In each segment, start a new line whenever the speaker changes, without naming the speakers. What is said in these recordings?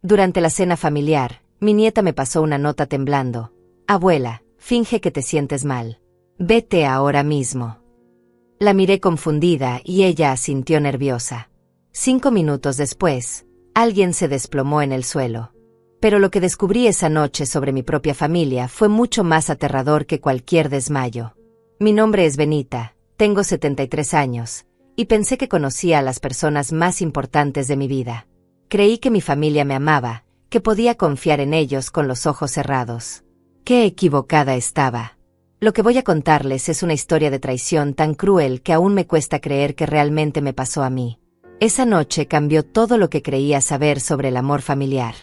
Durante la cena familiar, mi nieta me pasó una nota temblando. Abuela, finge que te sientes mal. Vete ahora mismo. La miré confundida y ella asintió nerviosa. 5 minutos después, alguien se desplomó en el suelo. Pero lo que descubrí esa noche sobre mi propia familia fue mucho más aterrador que cualquier desmayo. Mi nombre es Benita, tengo 73 años, y pensé que conocía a las personas más importantes de mi vida. Creí que mi familia me amaba, que podía confiar en ellos con los ojos cerrados. ¡Qué equivocada estaba! Lo que voy a contarles es una historia de traición tan cruel que aún me cuesta creer que realmente me pasó a mí. Esa noche cambió todo lo que creía saber sobre el amor familiar.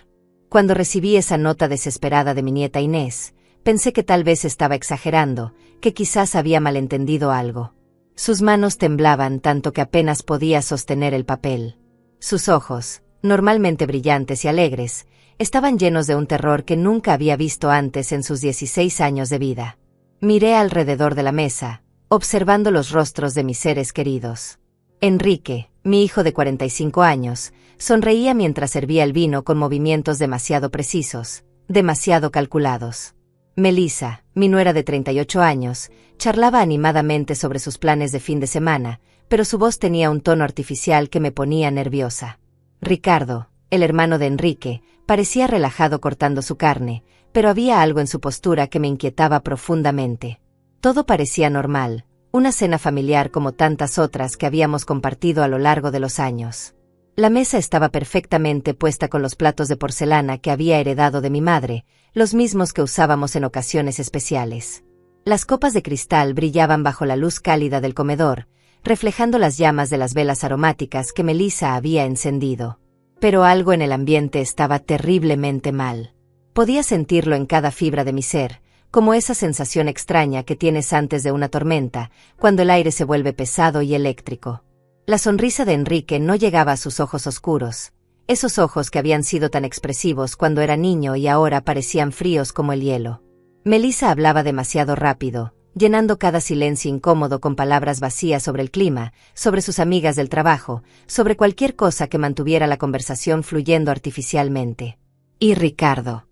Cuando recibí esa nota desesperada de mi nieta Inés, pensé que tal vez estaba exagerando, que quizás había malentendido algo. Sus manos temblaban tanto que apenas podía sostener el papel. Sus ojos, normalmente brillantes y alegres, estaban llenos de un terror que nunca había visto antes en sus 16 años de vida. Miré alrededor de la mesa, observando los rostros de mis seres queridos. Enrique, mi hijo de 45 años, sonreía mientras servía el vino con movimientos demasiado precisos, demasiado calculados. Melissa, mi nuera de 38 años, charlaba animadamente sobre sus planes de fin de semana, pero su voz tenía un tono artificial que me ponía nerviosa. Ricardo, el hermano de Enrique, parecía relajado cortando su carne, pero había algo en su postura que me inquietaba profundamente. Todo parecía normal, una cena familiar como tantas otras que habíamos compartido a lo largo de los años. La mesa estaba perfectamente puesta con los platos de porcelana que había heredado de mi madre, los mismos que usábamos en ocasiones especiales. Las copas de cristal brillaban bajo la luz cálida del comedor, reflejando las llamas de las velas aromáticas que Melissa había encendido. Pero algo en el ambiente estaba terriblemente mal. Podía sentirlo en cada fibra de mi ser, como esa sensación extraña que tienes antes de una tormenta, cuando el aire se vuelve pesado y eléctrico. La sonrisa de Enrique no llegaba a sus ojos oscuros, esos ojos que habían sido tan expresivos cuando era niño y ahora parecían fríos como el hielo. Melissa hablaba demasiado rápido, llenando cada silencio incómodo con palabras vacías sobre el clima, sobre sus amigas del trabajo, sobre cualquier cosa que mantuviera la conversación fluyendo artificialmente. Y Ricardo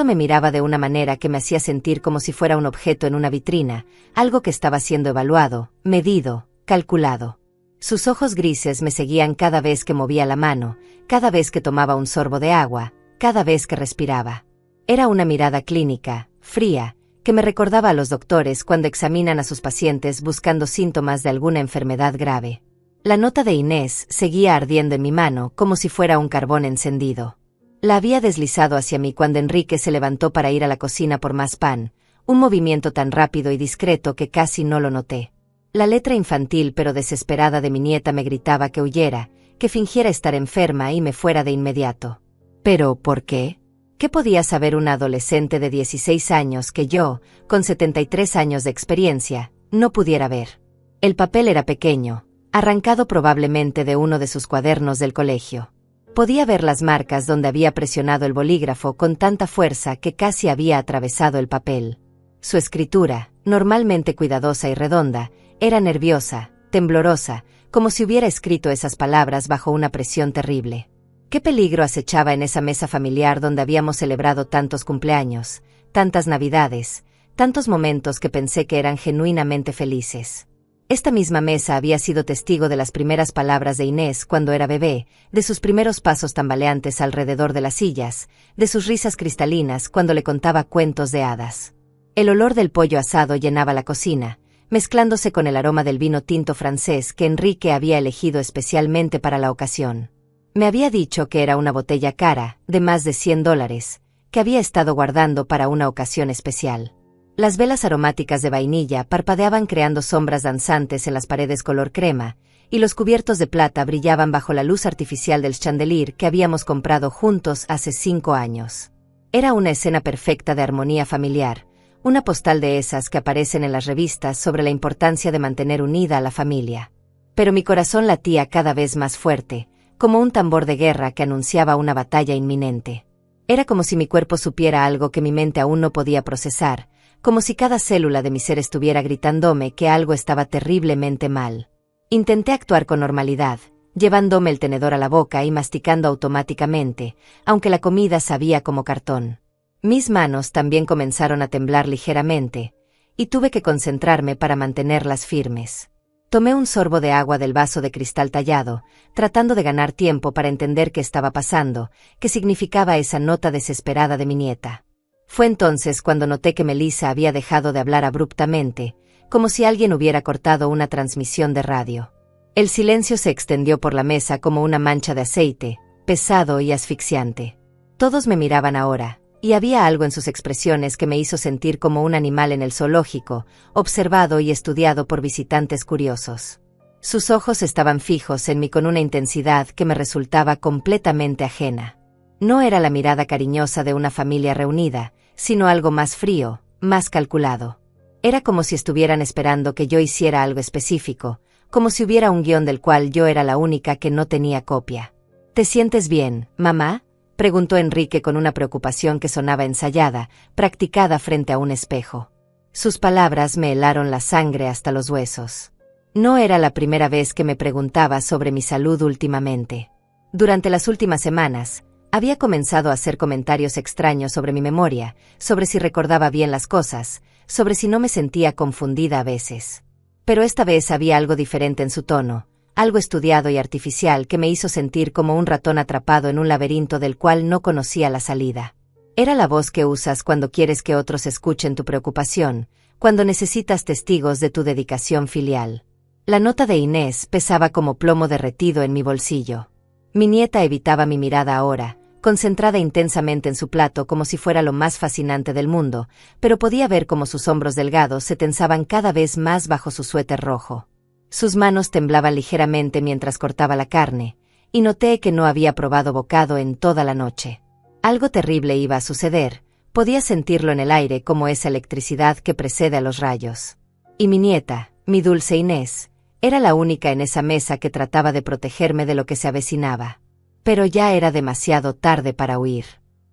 me miraba de una manera que me hacía sentir como si fuera un objeto en una vitrina, algo que estaba siendo evaluado, medido, calculado. Sus ojos grises me seguían cada vez que movía la mano, cada vez que tomaba un sorbo de agua, cada vez que respiraba. Era una mirada clínica, fría, que me recordaba a los doctores cuando examinan a sus pacientes buscando síntomas de alguna enfermedad grave. La nota de Inés seguía ardiendo en mi mano como si fuera un carbón encendido. La había deslizado hacia mí cuando Enrique se levantó para ir a la cocina por más pan, un movimiento tan rápido y discreto que casi no lo noté. La letra infantil pero desesperada de mi nieta me gritaba que huyera, que fingiera estar enferma y me fuera de inmediato. ¿Pero por qué? ¿Qué podía saber una adolescente de 16 años que yo, con 73 años de experiencia, no pudiera ver? El papel era pequeño, arrancado probablemente de uno de sus cuadernos del colegio. Podía ver las marcas donde había presionado el bolígrafo con tanta fuerza que casi había atravesado el papel. Su escritura, normalmente cuidadosa y redonda, era nerviosa, temblorosa, como si hubiera escrito esas palabras bajo una presión terrible. ¿Qué peligro acechaba en esa mesa familiar donde habíamos celebrado tantos cumpleaños, tantas navidades, tantos momentos que pensé que eran genuinamente felices? Esta misma mesa había sido testigo de las primeras palabras de Inés cuando era bebé, de sus primeros pasos tambaleantes alrededor de las sillas, de sus risas cristalinas cuando le contaba cuentos de hadas. El olor del pollo asado llenaba la cocina, mezclándose con el aroma del vino tinto francés que Enrique había elegido especialmente para la ocasión. Me había dicho que era una botella cara, de más de $100, que había estado guardando para una ocasión especial. Las velas aromáticas de vainilla parpadeaban creando sombras danzantes en las paredes color crema, y los cubiertos de plata brillaban bajo la luz artificial del chandelier que habíamos comprado juntos hace 5 años. Era una escena perfecta de armonía familiar, una postal de esas que aparecen en las revistas sobre la importancia de mantener unida a la familia. Pero mi corazón latía cada vez más fuerte, como un tambor de guerra que anunciaba una batalla inminente. Era como si mi cuerpo supiera algo que mi mente aún no podía procesar, como si cada célula de mi ser estuviera gritándome que algo estaba terriblemente mal. Intenté actuar con normalidad, llevándome el tenedor a la boca y masticando automáticamente, aunque la comida sabía como cartón. Mis manos también comenzaron a temblar ligeramente, y tuve que concentrarme para mantenerlas firmes. Tomé un sorbo de agua del vaso de cristal tallado, tratando de ganar tiempo para entender qué estaba pasando, qué significaba esa nota desesperada de mi nieta. Fue entonces cuando noté que Melissa había dejado de hablar abruptamente, como si alguien hubiera cortado una transmisión de radio. El silencio se extendió por la mesa como una mancha de aceite, pesado y asfixiante. Todos me miraban ahora, y había algo en sus expresiones que me hizo sentir como un animal en el zoológico, observado y estudiado por visitantes curiosos. Sus ojos estaban fijos en mí con una intensidad que me resultaba completamente ajena. No era la mirada cariñosa de una familia reunida, sino algo más frío, más calculado. Era como si estuvieran esperando que yo hiciera algo específico, como si hubiera un guión del cual yo era la única que no tenía copia. ¿Te sientes bien, mamá?, preguntó Enrique con una preocupación que sonaba ensayada, practicada frente a un espejo. Sus palabras me helaron la sangre hasta los huesos. No era la primera vez que me preguntaba sobre mi salud últimamente. Durante las últimas semanas, había comenzado a hacer comentarios extraños sobre mi memoria, sobre si recordaba bien las cosas, sobre si no me sentía confundida a veces. Pero esta vez había algo diferente en su tono, algo estudiado y artificial que me hizo sentir como un ratón atrapado en un laberinto del cual no conocía la salida. Era la voz que usas cuando quieres que otros escuchen tu preocupación, cuando necesitas testigos de tu dedicación filial. La nota de Inés pesaba como plomo derretido en mi bolsillo. Mi nieta evitaba mi mirada ahora, concentrada intensamente en su plato como si fuera lo más fascinante del mundo, pero podía ver cómo sus hombros delgados se tensaban cada vez más bajo su suéter rojo. Sus manos temblaban ligeramente mientras cortaba la carne, y noté que no había probado bocado en toda la noche. Algo terrible iba a suceder, podía sentirlo en el aire como esa electricidad que precede a los rayos. Y mi nieta, mi dulce Inés, era la única en esa mesa que trataba de protegerme de lo que se avecinaba. Pero ya era demasiado tarde para huir.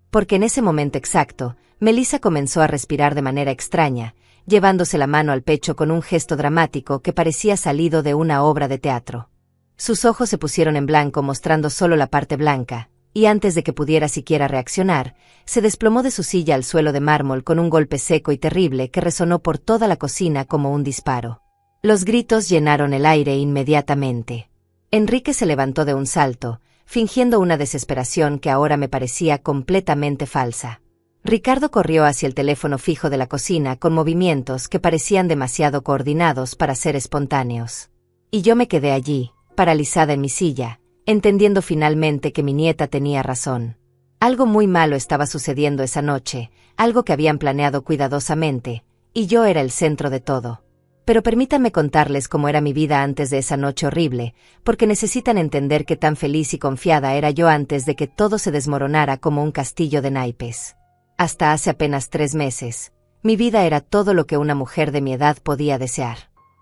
Porque en ese momento exacto, Melissa comenzó a respirar de manera extraña, llevándose la mano al pecho con un gesto dramático que parecía salido de una obra de teatro. Sus ojos se pusieron en blanco mostrando solo la parte blanca, y antes de que pudiera siquiera reaccionar, se desplomó de su silla al suelo de mármol con un golpe seco y terrible que resonó por toda la cocina como un disparo. Los gritos llenaron el aire inmediatamente. Enrique se levantó de un salto, fingiendo una desesperación que ahora me parecía completamente falsa. Ricardo corrió hacia el teléfono fijo de la cocina con movimientos que parecían demasiado coordinados para ser espontáneos. Y yo me quedé allí, paralizada en mi silla, entendiendo finalmente que mi nieta tenía razón. Algo muy malo estaba sucediendo esa noche, algo que habían planeado cuidadosamente, y yo era el centro de todo. Pero permítanme contarles cómo era mi vida antes de esa noche horrible, porque necesitan entender qué tan feliz y confiada era yo antes de que todo se desmoronara como un castillo de naipes. Hasta hace apenas 3 meses, mi vida era todo lo que una mujer de mi edad podía desear.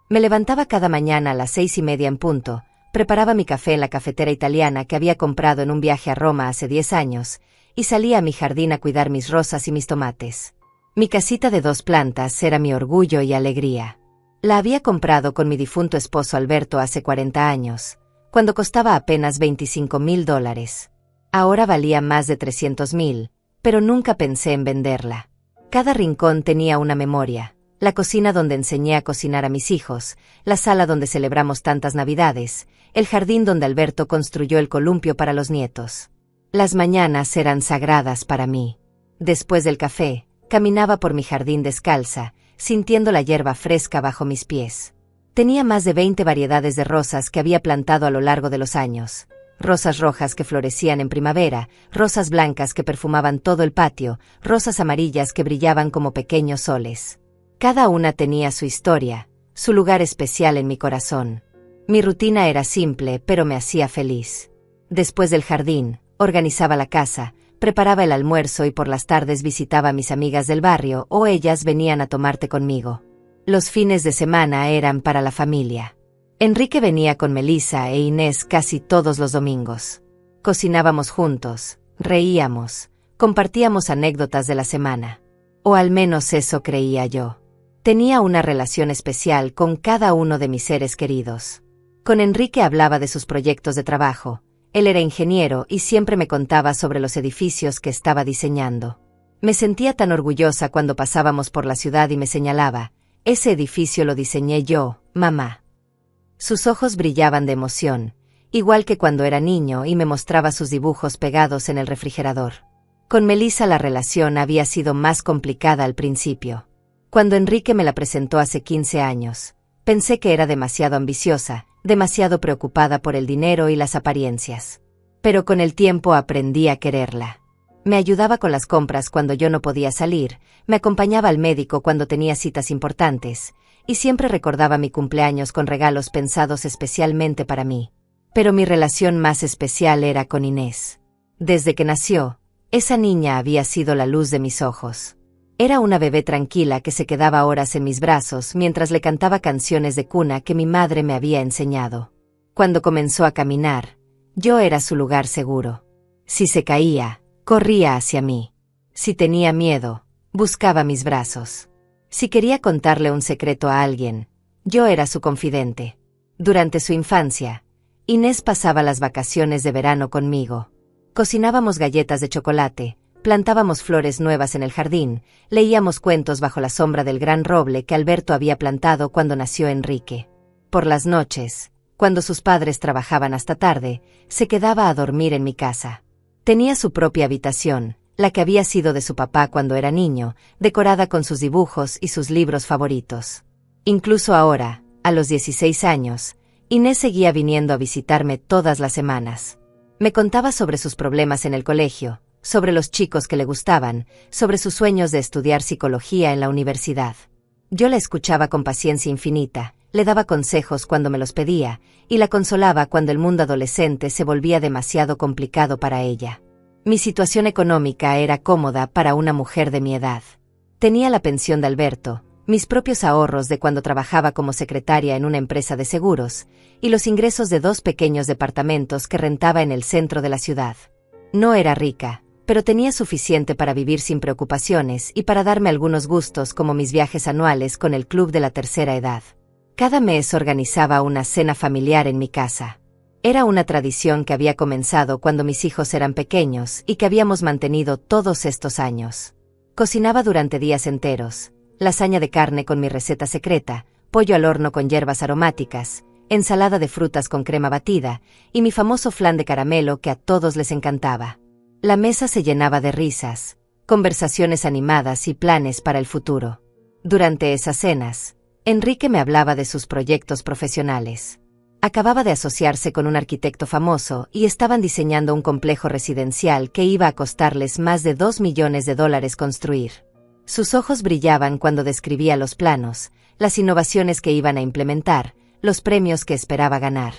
Me levantaba cada mañana a las 6:30 en punto, preparaba mi café en la cafetera italiana que había comprado en un viaje a Roma hace 10 años, y salía a mi jardín a cuidar mis rosas y mis tomates. Mi casita de 2 plantas era mi orgullo y alegría. La había comprado con mi difunto esposo Alberto hace 40 años, cuando costaba apenas $25,000. Ahora valía más de 300,000, pero nunca pensé en venderla. Cada rincón tenía una memoria: la cocina donde enseñé a cocinar a mis hijos, la sala donde celebramos tantas Navidades, el jardín donde Alberto construyó el columpio para los nietos. Las mañanas eran sagradas para mí. Después del café, caminaba por mi jardín descalza, sintiendo la hierba fresca bajo mis pies. Tenía más de 20 variedades de rosas que había plantado a lo largo de los años. Rosas rojas que florecían en primavera, rosas blancas que perfumaban todo el patio, rosas amarillas que brillaban como pequeños soles. Cada una tenía su historia, su lugar especial en mi corazón. Mi rutina era simple, pero me hacía feliz. Después del jardín, organizaba la casa, preparaba el almuerzo y por las tardes visitaba a mis amigas del barrio o ellas venían a tomar té conmigo. Los fines de semana eran para la familia. Enrique venía con Melissa e Inés casi todos los domingos. Cocinábamos juntos, reíamos, compartíamos anécdotas de la semana. O al menos eso creía yo. Tenía una relación especial con cada uno de mis seres queridos. Con Enrique hablaba de sus proyectos de trabajo. Él era ingeniero y siempre me contaba sobre los edificios que estaba diseñando. Me sentía tan orgullosa cuando pasábamos por la ciudad y me señalaba: ese edificio lo diseñé yo, mamá. Sus ojos brillaban de emoción, igual que cuando era niño, y me mostraba sus dibujos pegados en el refrigerador. Con Melissa la relación había sido más complicada al principio. Cuando Enrique me la presentó hace 15 años, pensé que era demasiado ambiciosa, demasiado preocupada por el dinero y las apariencias. Pero con el tiempo aprendí a quererla. Me ayudaba con las compras cuando yo no podía salir, me acompañaba al médico cuando tenía citas importantes, y siempre recordaba mi cumpleaños con regalos pensados especialmente para mí. Pero mi relación más especial era con Inés. Desde que nació, esa niña había sido la luz de mis ojos. Era una bebé tranquila que se quedaba horas en mis brazos mientras le cantaba canciones de cuna que mi madre me había enseñado. Cuando comenzó a caminar, yo era su lugar seguro. Si se caía, corría hacia mí. Si tenía miedo, buscaba mis brazos. Si quería contarle un secreto a alguien, yo era su confidente. Durante su infancia, Inés pasaba las vacaciones de verano conmigo. Cocinábamos galletas de chocolate, plantábamos flores nuevas en el jardín, leíamos cuentos bajo la sombra del gran roble que Alberto había plantado cuando nació Enrique. Por las noches, cuando sus padres trabajaban hasta tarde, se quedaba a dormir en mi casa. Tenía su propia habitación, la que había sido de su papá cuando era niño, decorada con sus dibujos y sus libros favoritos. Incluso ahora, a los 16 años, Inés seguía viniendo a visitarme todas las semanas. Me contaba sobre sus problemas en el colegio, sobre los chicos que le gustaban, sobre sus sueños de estudiar psicología en la universidad. Yo la escuchaba con paciencia infinita, le daba consejos cuando me los pedía, y la consolaba cuando el mundo adolescente se volvía demasiado complicado para ella. Mi situación económica era cómoda para una mujer de mi edad. Tenía la pensión de Alberto, mis propios ahorros de cuando trabajaba como secretaria en una empresa de seguros, y los ingresos de 2 pequeños departamentos que rentaba en el centro de la ciudad. No era rica, pero tenía suficiente para vivir sin preocupaciones y para darme algunos gustos como mis viajes anuales con el club de la tercera edad. Cada mes organizaba una cena familiar en mi casa. Era una tradición que había comenzado cuando mis hijos eran pequeños y que habíamos mantenido todos estos años. Cocinaba durante días enteros, lasaña de carne con mi receta secreta, pollo al horno con hierbas aromáticas, ensalada de frutas con crema batida, y mi famoso flan de caramelo que a todos les encantaba. La mesa se llenaba de risas, conversaciones animadas y planes para el futuro. Durante esas cenas, Enrique me hablaba de sus proyectos profesionales. Acababa de asociarse con un arquitecto famoso y estaban diseñando un complejo residencial que iba a costarles más de $2 millones construir. Sus ojos brillaban cuando describía los planos, las innovaciones que iban a implementar, los premios que esperaba ganar.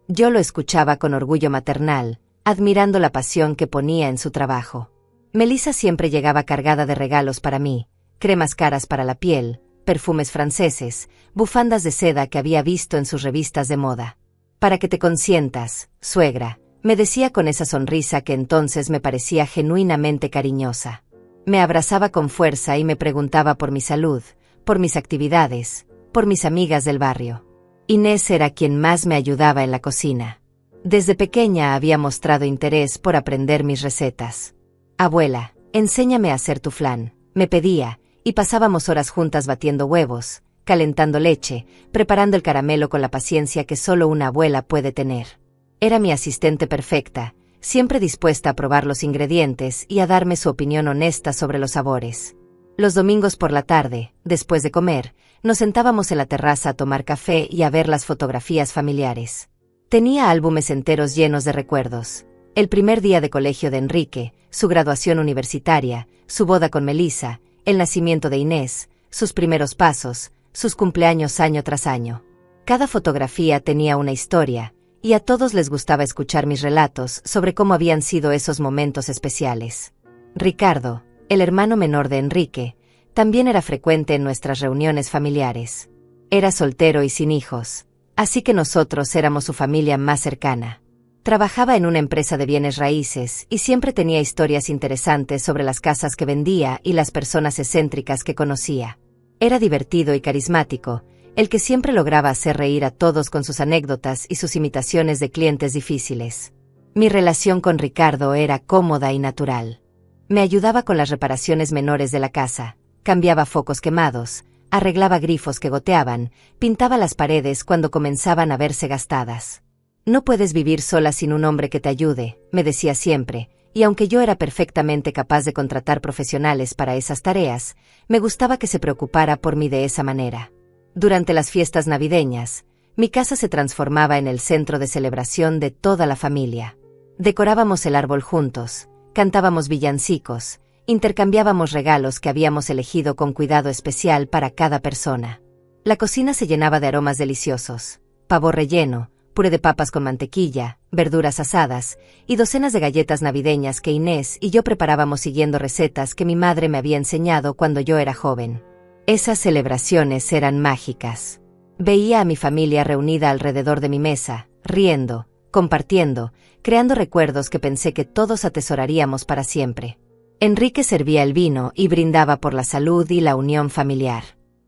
Yo lo escuchaba con orgullo maternal, admirando la pasión que ponía en su trabajo. Melissa siempre llegaba cargada de regalos para mí, cremas caras para la piel, perfumes franceses, bufandas de seda que había visto en sus revistas de moda. Para que te consientas, suegra, me decía con esa sonrisa que entonces me parecía genuinamente cariñosa. Me abrazaba con fuerza y me preguntaba por mi salud, por mis actividades, por mis amigas del barrio. Inés era quien más me ayudaba en la cocina. Desde pequeña había mostrado interés por aprender mis recetas. Abuela, enséñame a hacer tu flan, me pedía, y pasábamos horas juntas batiendo huevos, calentando leche, preparando el caramelo con la paciencia que solo una abuela puede tener. Era mi asistente perfecta, siempre dispuesta a probar los ingredientes y a darme su opinión honesta sobre los sabores. Los domingos por la tarde, después de comer, nos sentábamos en la terraza a tomar café y a ver las fotografías familiares. Tenía álbumes enteros llenos de recuerdos. El primer día de colegio de Enrique, su graduación universitaria, su boda con Melissa, el nacimiento de Inés, sus primeros pasos, sus cumpleaños año tras año. Cada fotografía tenía una historia, y a todos les gustaba escuchar mis relatos sobre cómo habían sido esos momentos especiales. Ricardo, el hermano menor de Enrique, también era frecuente en nuestras reuniones familiares. Era soltero y sin hijos, así que nosotros éramos su familia más cercana. Trabajaba en una empresa de bienes raíces y siempre tenía historias interesantes sobre las casas que vendía y las personas excéntricas que conocía. Era divertido y carismático, el que siempre lograba hacer reír a todos con sus anécdotas y sus imitaciones de clientes difíciles. Mi relación con Ricardo era cómoda y natural. Me ayudaba con las reparaciones menores de la casa, cambiaba focos quemados, arreglaba grifos que goteaban, pintaba las paredes cuando comenzaban a verse gastadas. No puedes vivir sola sin un hombre que te ayude, me decía siempre, y aunque yo era perfectamente capaz de contratar profesionales para esas tareas, me gustaba que se preocupara por mí de esa manera. Durante las fiestas navideñas, mi casa se transformaba en el centro de celebración de toda la familia. Decorábamos el árbol juntos, cantábamos villancicos, intercambiábamos regalos que habíamos elegido con cuidado especial para cada persona. La cocina se llenaba de aromas deliciosos: pavo relleno, puré de papas con mantequilla, verduras asadas y docenas de galletas navideñas que Inés y yo preparábamos siguiendo recetas que mi madre me había enseñado cuando yo era joven. Esas celebraciones eran mágicas. Veía a mi familia reunida alrededor de mi mesa, riendo, compartiendo, creando recuerdos que pensé que todos atesoraríamos para siempre. Enrique servía el vino y brindaba por la salud y la unión familiar.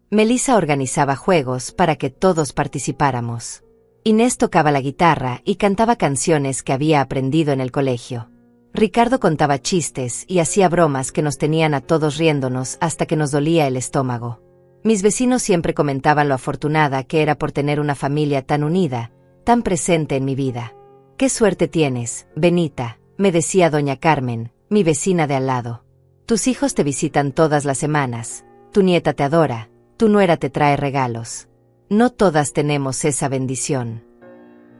Melissa organizaba juegos para que todos participáramos. Inés tocaba la guitarra y cantaba canciones que había aprendido en el colegio. Ricardo contaba chistes y hacía bromas que nos tenían a todos riéndonos hasta que nos dolía el estómago. Mis vecinos siempre comentaban lo afortunada que era por tener una familia tan unida, tan presente en mi vida. «Qué suerte tienes, Benita», me decía doña Carmen, mi vecina de al lado. «Tus hijos te visitan todas las semanas, tu nieta te adora, tu nuera te trae regalos. No todas tenemos esa bendición».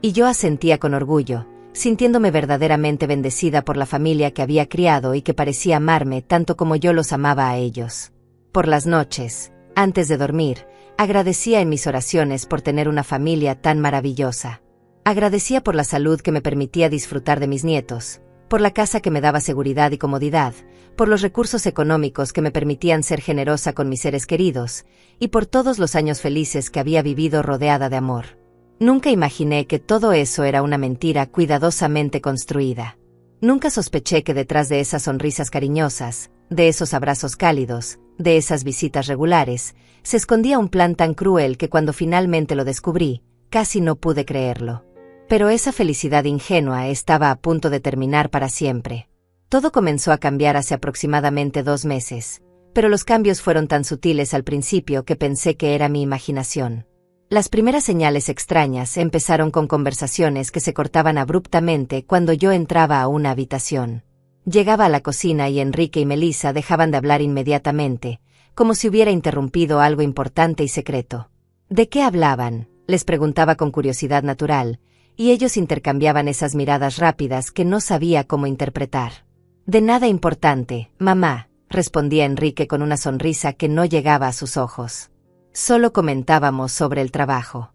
Y yo asentía con orgullo, sintiéndome verdaderamente bendecida por la familia que había criado y que parecía amarme tanto como yo los amaba a ellos. Por las noches, antes de dormir, agradecía en mis oraciones por tener una familia tan maravillosa. Agradecía por la salud que me permitía disfrutar de mis nietos, por la casa que me daba seguridad y comodidad, por los recursos económicos que me permitían ser generosa con mis seres queridos, y por todos los años felices que había vivido rodeada de amor. Nunca imaginé que todo eso era una mentira cuidadosamente construida. Nunca sospeché que detrás de esas sonrisas cariñosas, de esos abrazos cálidos, de esas visitas regulares, se escondía un plan tan cruel que cuando finalmente lo descubrí, casi no pude creerlo. Pero esa felicidad ingenua estaba a punto de terminar para siempre. Todo comenzó a cambiar hace aproximadamente 2 meses, pero los cambios fueron tan sutiles al principio que pensé que era mi imaginación. Las primeras señales extrañas empezaron con conversaciones que se cortaban abruptamente cuando yo entraba a una habitación. Llegaba a la cocina y Enrique y Melissa dejaban de hablar inmediatamente, como si hubiera interrumpido algo importante y secreto. ¿De qué hablaban?, les preguntaba con curiosidad natural, y ellos intercambiaban esas miradas rápidas que no sabía cómo interpretar. «De nada importante, mamá», respondía Enrique con una sonrisa que no llegaba a sus ojos. «Solo comentábamos sobre el trabajo».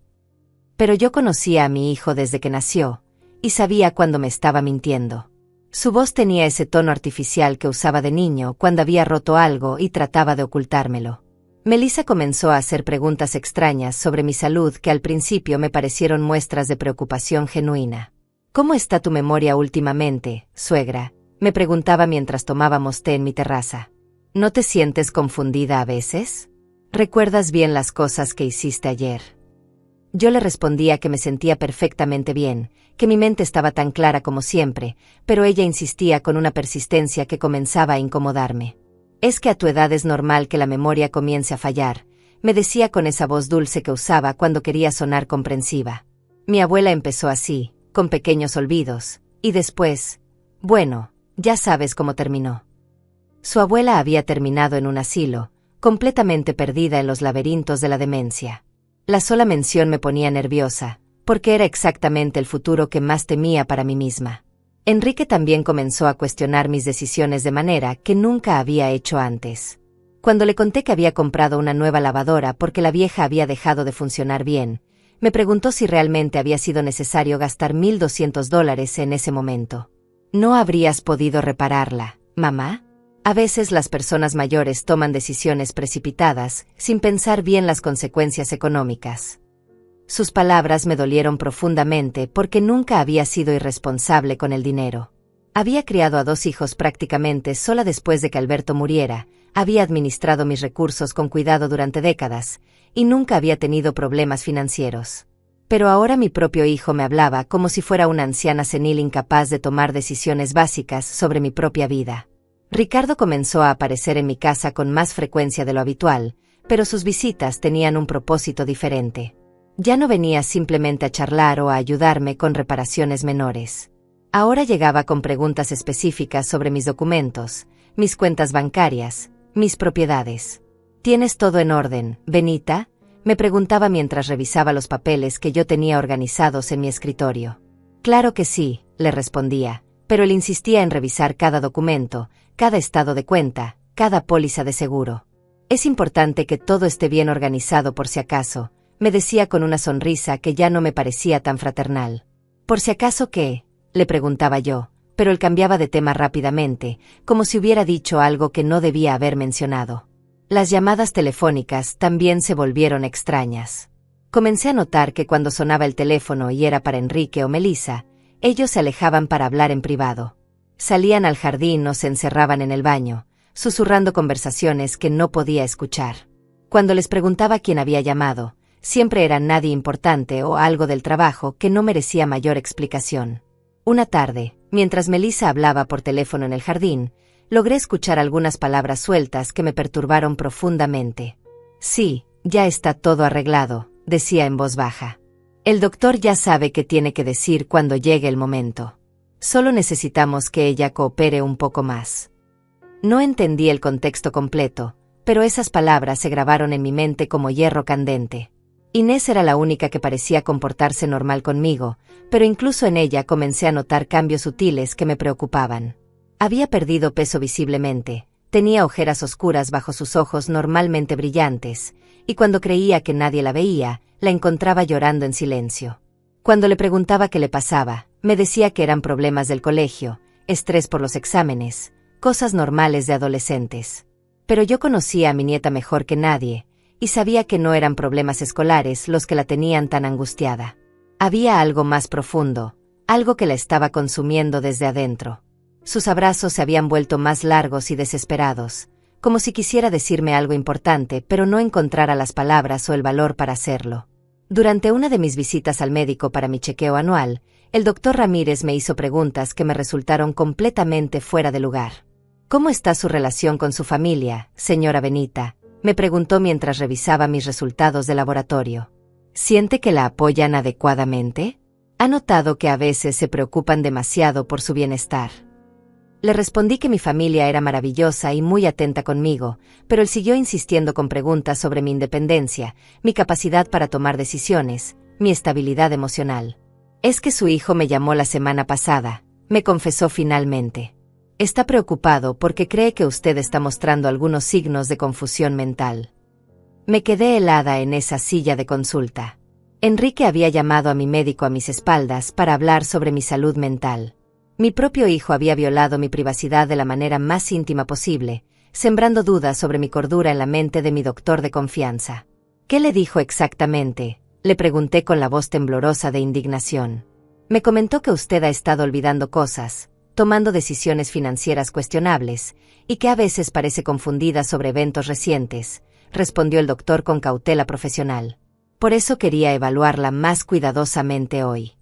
Pero yo conocía a mi hijo desde que nació, y sabía cuando me estaba mintiendo. Su voz tenía ese tono artificial que usaba de niño cuando había roto algo y trataba de ocultármelo. Melissa comenzó a hacer preguntas extrañas sobre mi salud que al principio me parecieron muestras de preocupación genuina. «¿Cómo está tu memoria últimamente, suegra?», me preguntaba mientras tomábamos té en mi terraza. «¿No te sientes confundida a veces? ¿Recuerdas bien las cosas que hiciste ayer?». Yo le respondía que me sentía perfectamente bien, que mi mente estaba tan clara como siempre, pero ella insistía con una persistencia que comenzaba a incomodarme. «Es que a tu edad es normal que la memoria comience a fallar», me decía con esa voz dulce que usaba cuando quería sonar comprensiva. Mi abuela empezó así, con pequeños olvidos, y después, bueno, ya sabes cómo terminó. Su abuela había terminado en un asilo, completamente perdida en los laberintos de la demencia. La sola mención me ponía nerviosa, porque era exactamente el futuro que más temía para mí misma. Enrique también comenzó a cuestionar mis decisiones de manera que nunca había hecho antes. Cuando le conté que había comprado una nueva lavadora porque la vieja había dejado de funcionar bien, me preguntó si realmente había sido necesario gastar $1,200 en ese momento. «¿No habrías podido repararla, mamá?». A veces las personas mayores toman decisiones precipitadas, sin pensar bien las consecuencias económicas. Sus palabras me dolieron profundamente porque nunca había sido irresponsable con el dinero. Había criado a 2 hijos prácticamente sola después de que Alberto muriera, había administrado mis recursos con cuidado durante décadas, y nunca había tenido problemas financieros. Pero ahora mi propio hijo me hablaba como si fuera una anciana senil incapaz de tomar decisiones básicas sobre mi propia vida. Ricardo comenzó a aparecer en mi casa con más frecuencia de lo habitual, pero sus visitas tenían un propósito diferente. Ya no venía simplemente a charlar o a ayudarme con reparaciones menores. Ahora llegaba con preguntas específicas sobre mis documentos, mis cuentas bancarias, mis propiedades. ¿Tienes todo en orden, Benita?, me preguntaba mientras revisaba los papeles que yo tenía organizados en mi escritorio. Claro que sí, le respondía, pero él insistía en revisar cada documento, cada estado de cuenta, cada póliza de seguro. Es importante que todo esté bien organizado por si acaso, me decía con una sonrisa que ya no me parecía tan fraternal. ¿Por si acaso qué?, le preguntaba yo, pero él cambiaba de tema rápidamente, como si hubiera dicho algo que no debía haber mencionado. Las llamadas telefónicas también se volvieron extrañas. Comencé a notar que cuando sonaba el teléfono y era para Enrique o Melissa, ellos se alejaban para hablar en privado. Salían al jardín o se encerraban en el baño, susurrando conversaciones que no podía escuchar. Cuando les preguntaba quién había llamado, siempre era nadie importante o algo del trabajo que no merecía mayor explicación. Una tarde, mientras Melissa hablaba por teléfono en el jardín, logré escuchar algunas palabras sueltas que me perturbaron profundamente. Sí, ya está todo arreglado, decía en voz baja. El doctor ya sabe qué tiene que decir cuando llegue el momento. Solo necesitamos que ella coopere un poco más. No entendí el contexto completo, pero esas palabras se grabaron en mi mente como hierro candente. Inés era la única que parecía comportarse normal conmigo, pero incluso en ella comencé a notar cambios sutiles que me preocupaban. Había perdido peso visiblemente, tenía ojeras oscuras bajo sus ojos normalmente brillantes, y cuando creía que nadie la veía, la encontraba llorando en silencio. Cuando le preguntaba qué le pasaba, me decía que eran problemas del colegio, estrés por los exámenes, cosas normales de adolescentes. Pero yo conocía a mi nieta mejor que nadie, y sabía que no eran problemas escolares los que la tenían tan angustiada. Había algo más profundo, algo que la estaba consumiendo desde adentro. Sus abrazos se habían vuelto más largos y desesperados, como si quisiera decirme algo importante pero no encontrara las palabras o el valor para hacerlo. Durante una de mis visitas al médico para mi chequeo anual, el doctor Ramírez me hizo preguntas que me resultaron completamente fuera de lugar. ¿Cómo está su relación con su familia, señora Benita?, me preguntó mientras revisaba mis resultados de laboratorio. ¿Siente que la apoyan adecuadamente? ¿Ha notado que a veces se preocupan demasiado por su bienestar? Le respondí que mi familia era maravillosa y muy atenta conmigo, pero él siguió insistiendo con preguntas sobre mi independencia, mi capacidad para tomar decisiones, mi estabilidad emocional. Es que su hijo me llamó la semana pasada, me confesó finalmente. Está preocupado porque cree que usted está mostrando algunos signos de confusión mental. Me quedé helada en esa silla de consulta. Enrique había llamado a mi médico a mis espaldas para hablar sobre mi salud mental. Mi propio hijo había violado mi privacidad de la manera más íntima posible, sembrando dudas sobre mi cordura en la mente de mi doctor de confianza. ¿Qué le dijo exactamente?, le pregunté con la voz temblorosa de indignación. Me comentó que usted ha estado olvidando cosas, tomando decisiones financieras cuestionables, y que a veces parece confundida sobre eventos recientes, respondió el doctor con cautela profesional. Por eso quería evaluarla más cuidadosamente hoy.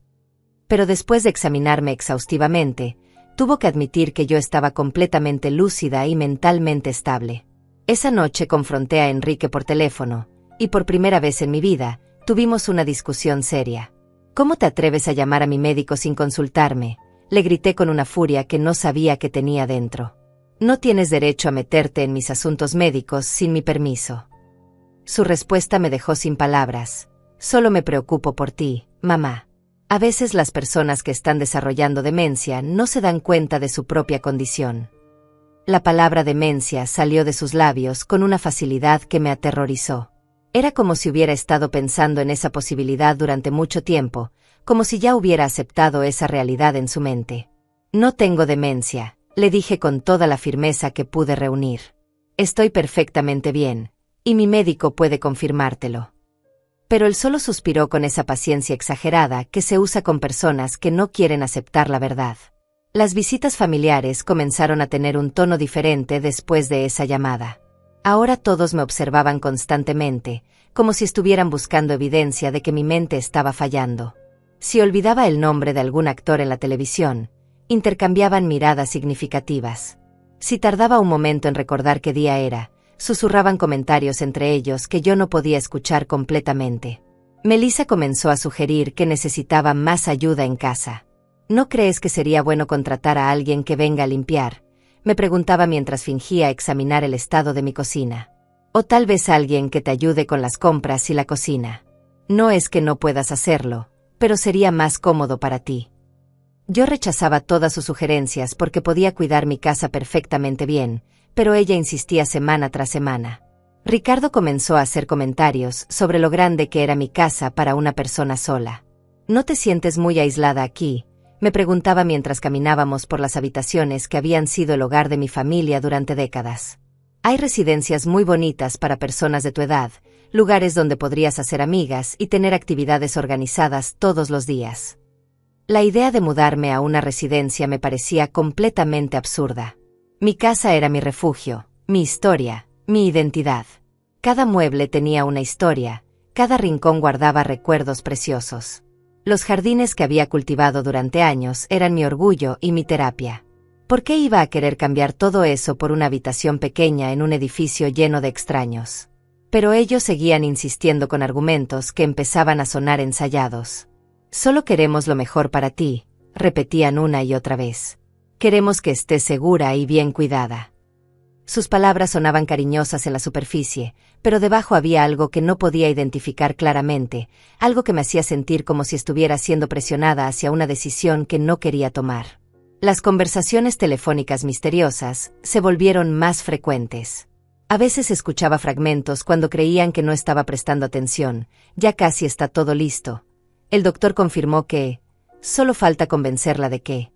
Pero después de examinarme exhaustivamente, tuvo que admitir que yo estaba completamente lúcida y mentalmente estable. Esa noche confronté a Enrique por teléfono, y por primera vez en mi vida, tuvimos una discusión seria. ¿Cómo te atreves a llamar a mi médico sin consultarme?, le grité con una furia que no sabía que tenía dentro. No tienes derecho a meterte en mis asuntos médicos sin mi permiso. Su respuesta me dejó sin palabras. Solo me preocupo por ti, mamá. A veces las personas que están desarrollando demencia no se dan cuenta de su propia condición. La palabra demencia salió de sus labios con una facilidad que me aterrorizó. Era como si hubiera estado pensando en esa posibilidad durante mucho tiempo, como si ya hubiera aceptado esa realidad en su mente. No tengo demencia, le dije con toda la firmeza que pude reunir. Estoy perfectamente bien, y mi médico puede confirmártelo. Pero él solo suspiró con esa paciencia exagerada que se usa con personas que no quieren aceptar la verdad. Las visitas familiares comenzaron a tener un tono diferente después de esa llamada. Ahora todos me observaban constantemente, como si estuvieran buscando evidencia de que mi mente estaba fallando. Si olvidaba el nombre de algún actor en la televisión, intercambiaban miradas significativas. Si tardaba un momento en recordar qué día era, susurraban comentarios entre ellos que yo no podía escuchar completamente. Melissa comenzó a sugerir que necesitaba más ayuda en casa. ¿No crees que sería bueno contratar a alguien que venga a limpiar?, me preguntaba mientras fingía examinar el estado de mi cocina. O tal vez alguien que te ayude con las compras y la cocina. No es que no puedas hacerlo, pero sería más cómodo para ti. Yo rechazaba todas sus sugerencias porque podía cuidar mi casa perfectamente bien, pero ella insistía semana tras semana. Ricardo comenzó a hacer comentarios sobre lo grande que era mi casa para una persona sola. ¿No te sientes muy aislada aquí?, me preguntaba mientras caminábamos por las habitaciones que habían sido el hogar de mi familia durante décadas. Hay residencias muy bonitas para personas de tu edad, lugares donde podrías hacer amigas y tener actividades organizadas todos los días. La idea de mudarme a una residencia me parecía completamente absurda. Mi casa era mi refugio, mi historia, mi identidad. Cada mueble tenía una historia, cada rincón guardaba recuerdos preciosos. Los jardines que había cultivado durante años eran mi orgullo y mi terapia. ¿Por qué iba a querer cambiar todo eso por una habitación pequeña en un edificio lleno de extraños? Pero ellos seguían insistiendo con argumentos que empezaban a sonar ensayados. Solo queremos lo mejor para ti, repetían una y otra vez. Queremos que estés segura y bien cuidada. Sus palabras sonaban cariñosas en la superficie, pero debajo había algo que no podía identificar claramente, algo que me hacía sentir como si estuviera siendo presionada hacia una decisión que no quería tomar. Las conversaciones telefónicas misteriosas se volvieron más frecuentes. A veces escuchaba fragmentos cuando creían que no estaba prestando atención. Ya casi está todo listo. El doctor confirmó que solo falta convencerla de que.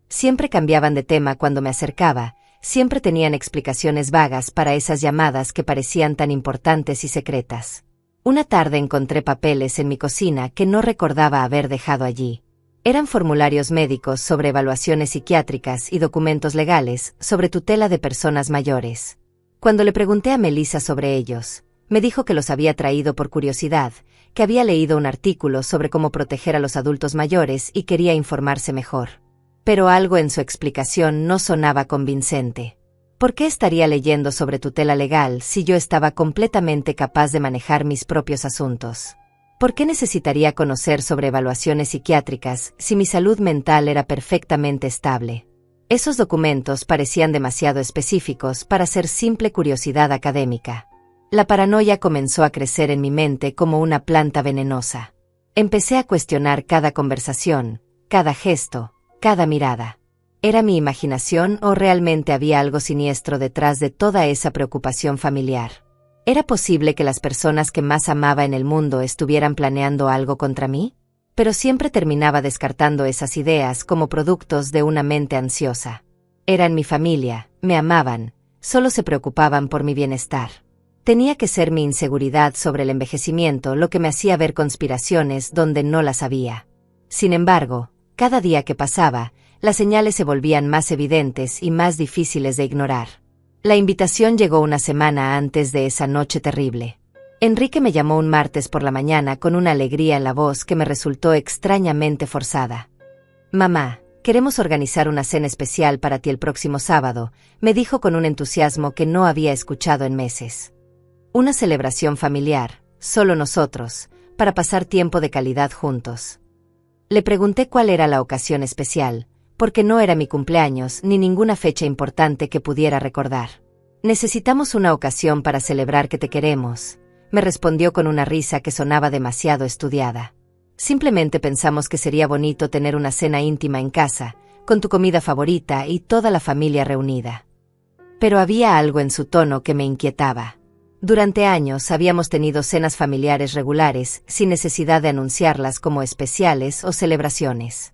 Siempre cambiaban de tema cuando me acercaba. Siempre tenían explicaciones vagas para esas llamadas que parecían tan importantes y secretas. Una tarde encontré papeles en mi cocina que no recordaba haber dejado allí. Eran formularios médicos sobre evaluaciones psiquiátricas y documentos legales sobre tutela de personas mayores. Cuando le pregunté a Melissa sobre ellos, me dijo que los había traído por curiosidad, que había leído un artículo sobre cómo proteger a los adultos mayores y quería informarse mejor. Pero algo en su explicación no sonaba convincente. ¿Por qué estaría leyendo sobre tutela legal si yo estaba completamente capaz de manejar mis propios asuntos? ¿Por qué necesitaría conocer sobre evaluaciones psiquiátricas si mi salud mental era perfectamente estable? Esos documentos parecían demasiado específicos para ser simple curiosidad académica. La paranoia comenzó a crecer en mi mente como una planta venenosa. Empecé a cuestionar cada conversación, cada gesto, cada mirada. ¿Era mi imaginación o realmente había algo siniestro detrás de toda esa preocupación familiar? ¿Era posible que las personas que más amaba en el mundo estuvieran planeando algo contra mí? Pero siempre terminaba descartando esas ideas como productos de una mente ansiosa. Eran mi familia, me amaban, solo se preocupaban por mi bienestar. Tenía que ser mi inseguridad sobre el envejecimiento lo que me hacía ver conspiraciones donde no las había. Sin embargo, cada día que pasaba, las señales se volvían más evidentes y más difíciles de ignorar. La invitación llegó una semana antes de esa noche terrible. Enrique me llamó un martes por la mañana con una alegría en la voz que me resultó extrañamente forzada. «Mamá, queremos organizar una cena especial para ti el próximo sábado», me dijo con un entusiasmo que no había escuchado en meses. Una celebración familiar, solo nosotros, para pasar tiempo de calidad juntos. Le pregunté cuál era la ocasión especial, porque no era mi cumpleaños ni ninguna fecha importante que pudiera recordar. «Necesitamos una ocasión para celebrar que te queremos», me respondió con una risa que sonaba demasiado estudiada. «Simplemente pensamos que sería bonito tener una cena íntima en casa, con tu comida favorita y toda la familia reunida». Pero había algo en su tono que me inquietaba. Durante años habíamos tenido cenas familiares regulares, sin necesidad de anunciarlas como especiales o celebraciones.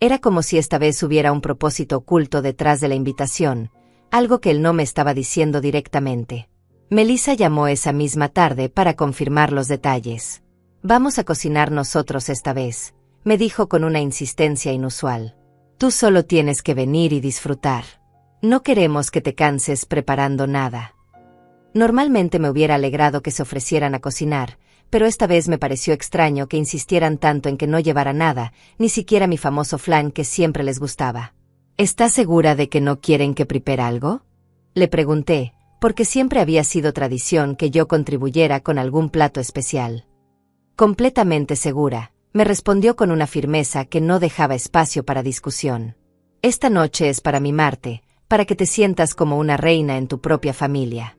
Era como si esta vez hubiera un propósito oculto detrás de la invitación, algo que él no me estaba diciendo directamente. Melissa llamó esa misma tarde para confirmar los detalles. «Vamos a cocinar nosotros esta vez», me dijo con una insistencia inusual. Tú solo tienes que venir y disfrutar. No queremos que te canses preparando nada. Normalmente me hubiera alegrado que se ofrecieran a cocinar, pero esta vez me pareció extraño que insistieran tanto en que no llevara nada, ni siquiera mi famoso flan que siempre les gustaba. ¿Estás segura de que no quieren que prepare algo? Le pregunté, porque siempre había sido tradición que yo contribuyera con algún plato especial. Completamente segura, me respondió con una firmeza que no dejaba espacio para discusión. Esta noche es para mimarte, para que te sientas como una reina en tu propia familia.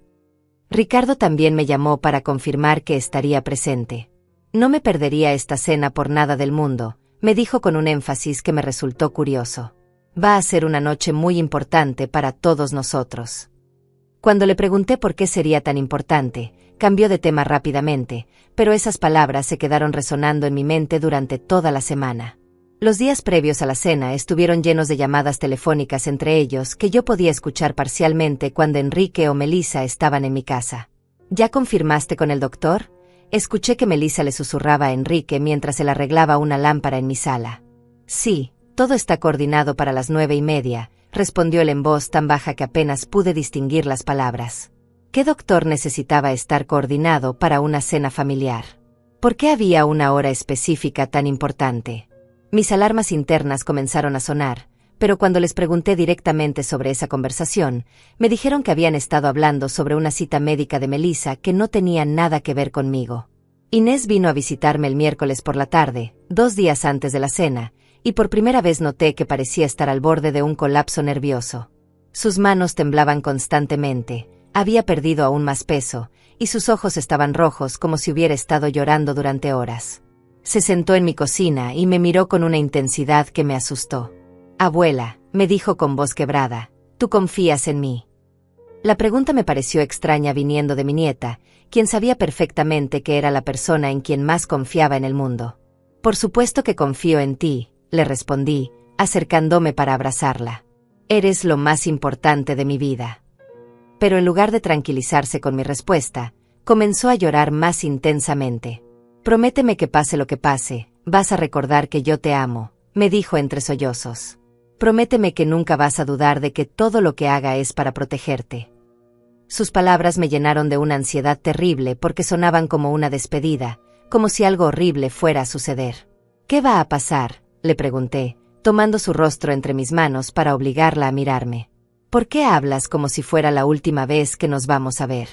Ricardo también me llamó para confirmar que estaría presente. No me perdería esta cena por nada del mundo, me dijo con un énfasis que me resultó curioso. Va a ser una noche muy importante para todos nosotros. Cuando le pregunté por qué sería tan importante, cambió de tema rápidamente, pero esas palabras se quedaron resonando en mi mente durante toda la semana. Los días previos a la cena estuvieron llenos de llamadas telefónicas entre ellos que yo podía escuchar parcialmente cuando Enrique o Melissa estaban en mi casa. ¿Ya confirmaste con el doctor? Escuché que Melissa le susurraba a Enrique mientras él arreglaba una lámpara en mi sala. Sí, todo está coordinado para las 9:30, respondió él en voz tan baja que apenas pude distinguir las palabras. ¿Qué doctor necesitaba estar coordinado para una cena familiar? ¿Por qué había una hora específica tan importante? Mis alarmas internas comenzaron a sonar, pero cuando les pregunté directamente sobre esa conversación, me dijeron que habían estado hablando sobre una cita médica de Melissa que no tenía nada que ver conmigo. Inés vino a visitarme el miércoles por la tarde, 2 días antes de la cena, y por primera vez noté que parecía estar al borde de un colapso nervioso. Sus manos temblaban constantemente, había perdido aún más peso, y sus ojos estaban rojos como si hubiera estado llorando durante horas. Se sentó en mi cocina y me miró con una intensidad que me asustó. «Abuela», me dijo con voz quebrada, «¿tú confías en mí?». La pregunta me pareció extraña viniendo de mi nieta, quien sabía perfectamente que era la persona en quien más confiaba en el mundo. «Por supuesto que confío en ti», le respondí, acercándome para abrazarla. «Eres lo más importante de mi vida». Pero en lugar de tranquilizarse con mi respuesta, comenzó a llorar más intensamente. «Prométeme que pase lo que pase, vas a recordar que yo te amo», me dijo entre sollozos. «Prométeme que nunca vas a dudar de que todo lo que haga es para protegerte». Sus palabras me llenaron de una ansiedad terrible porque sonaban como una despedida, como si algo horrible fuera a suceder. «¿Qué va a pasar?», le pregunté, tomando su rostro entre mis manos para obligarla a mirarme. «¿Por qué hablas como si fuera la última vez que nos vamos a ver?».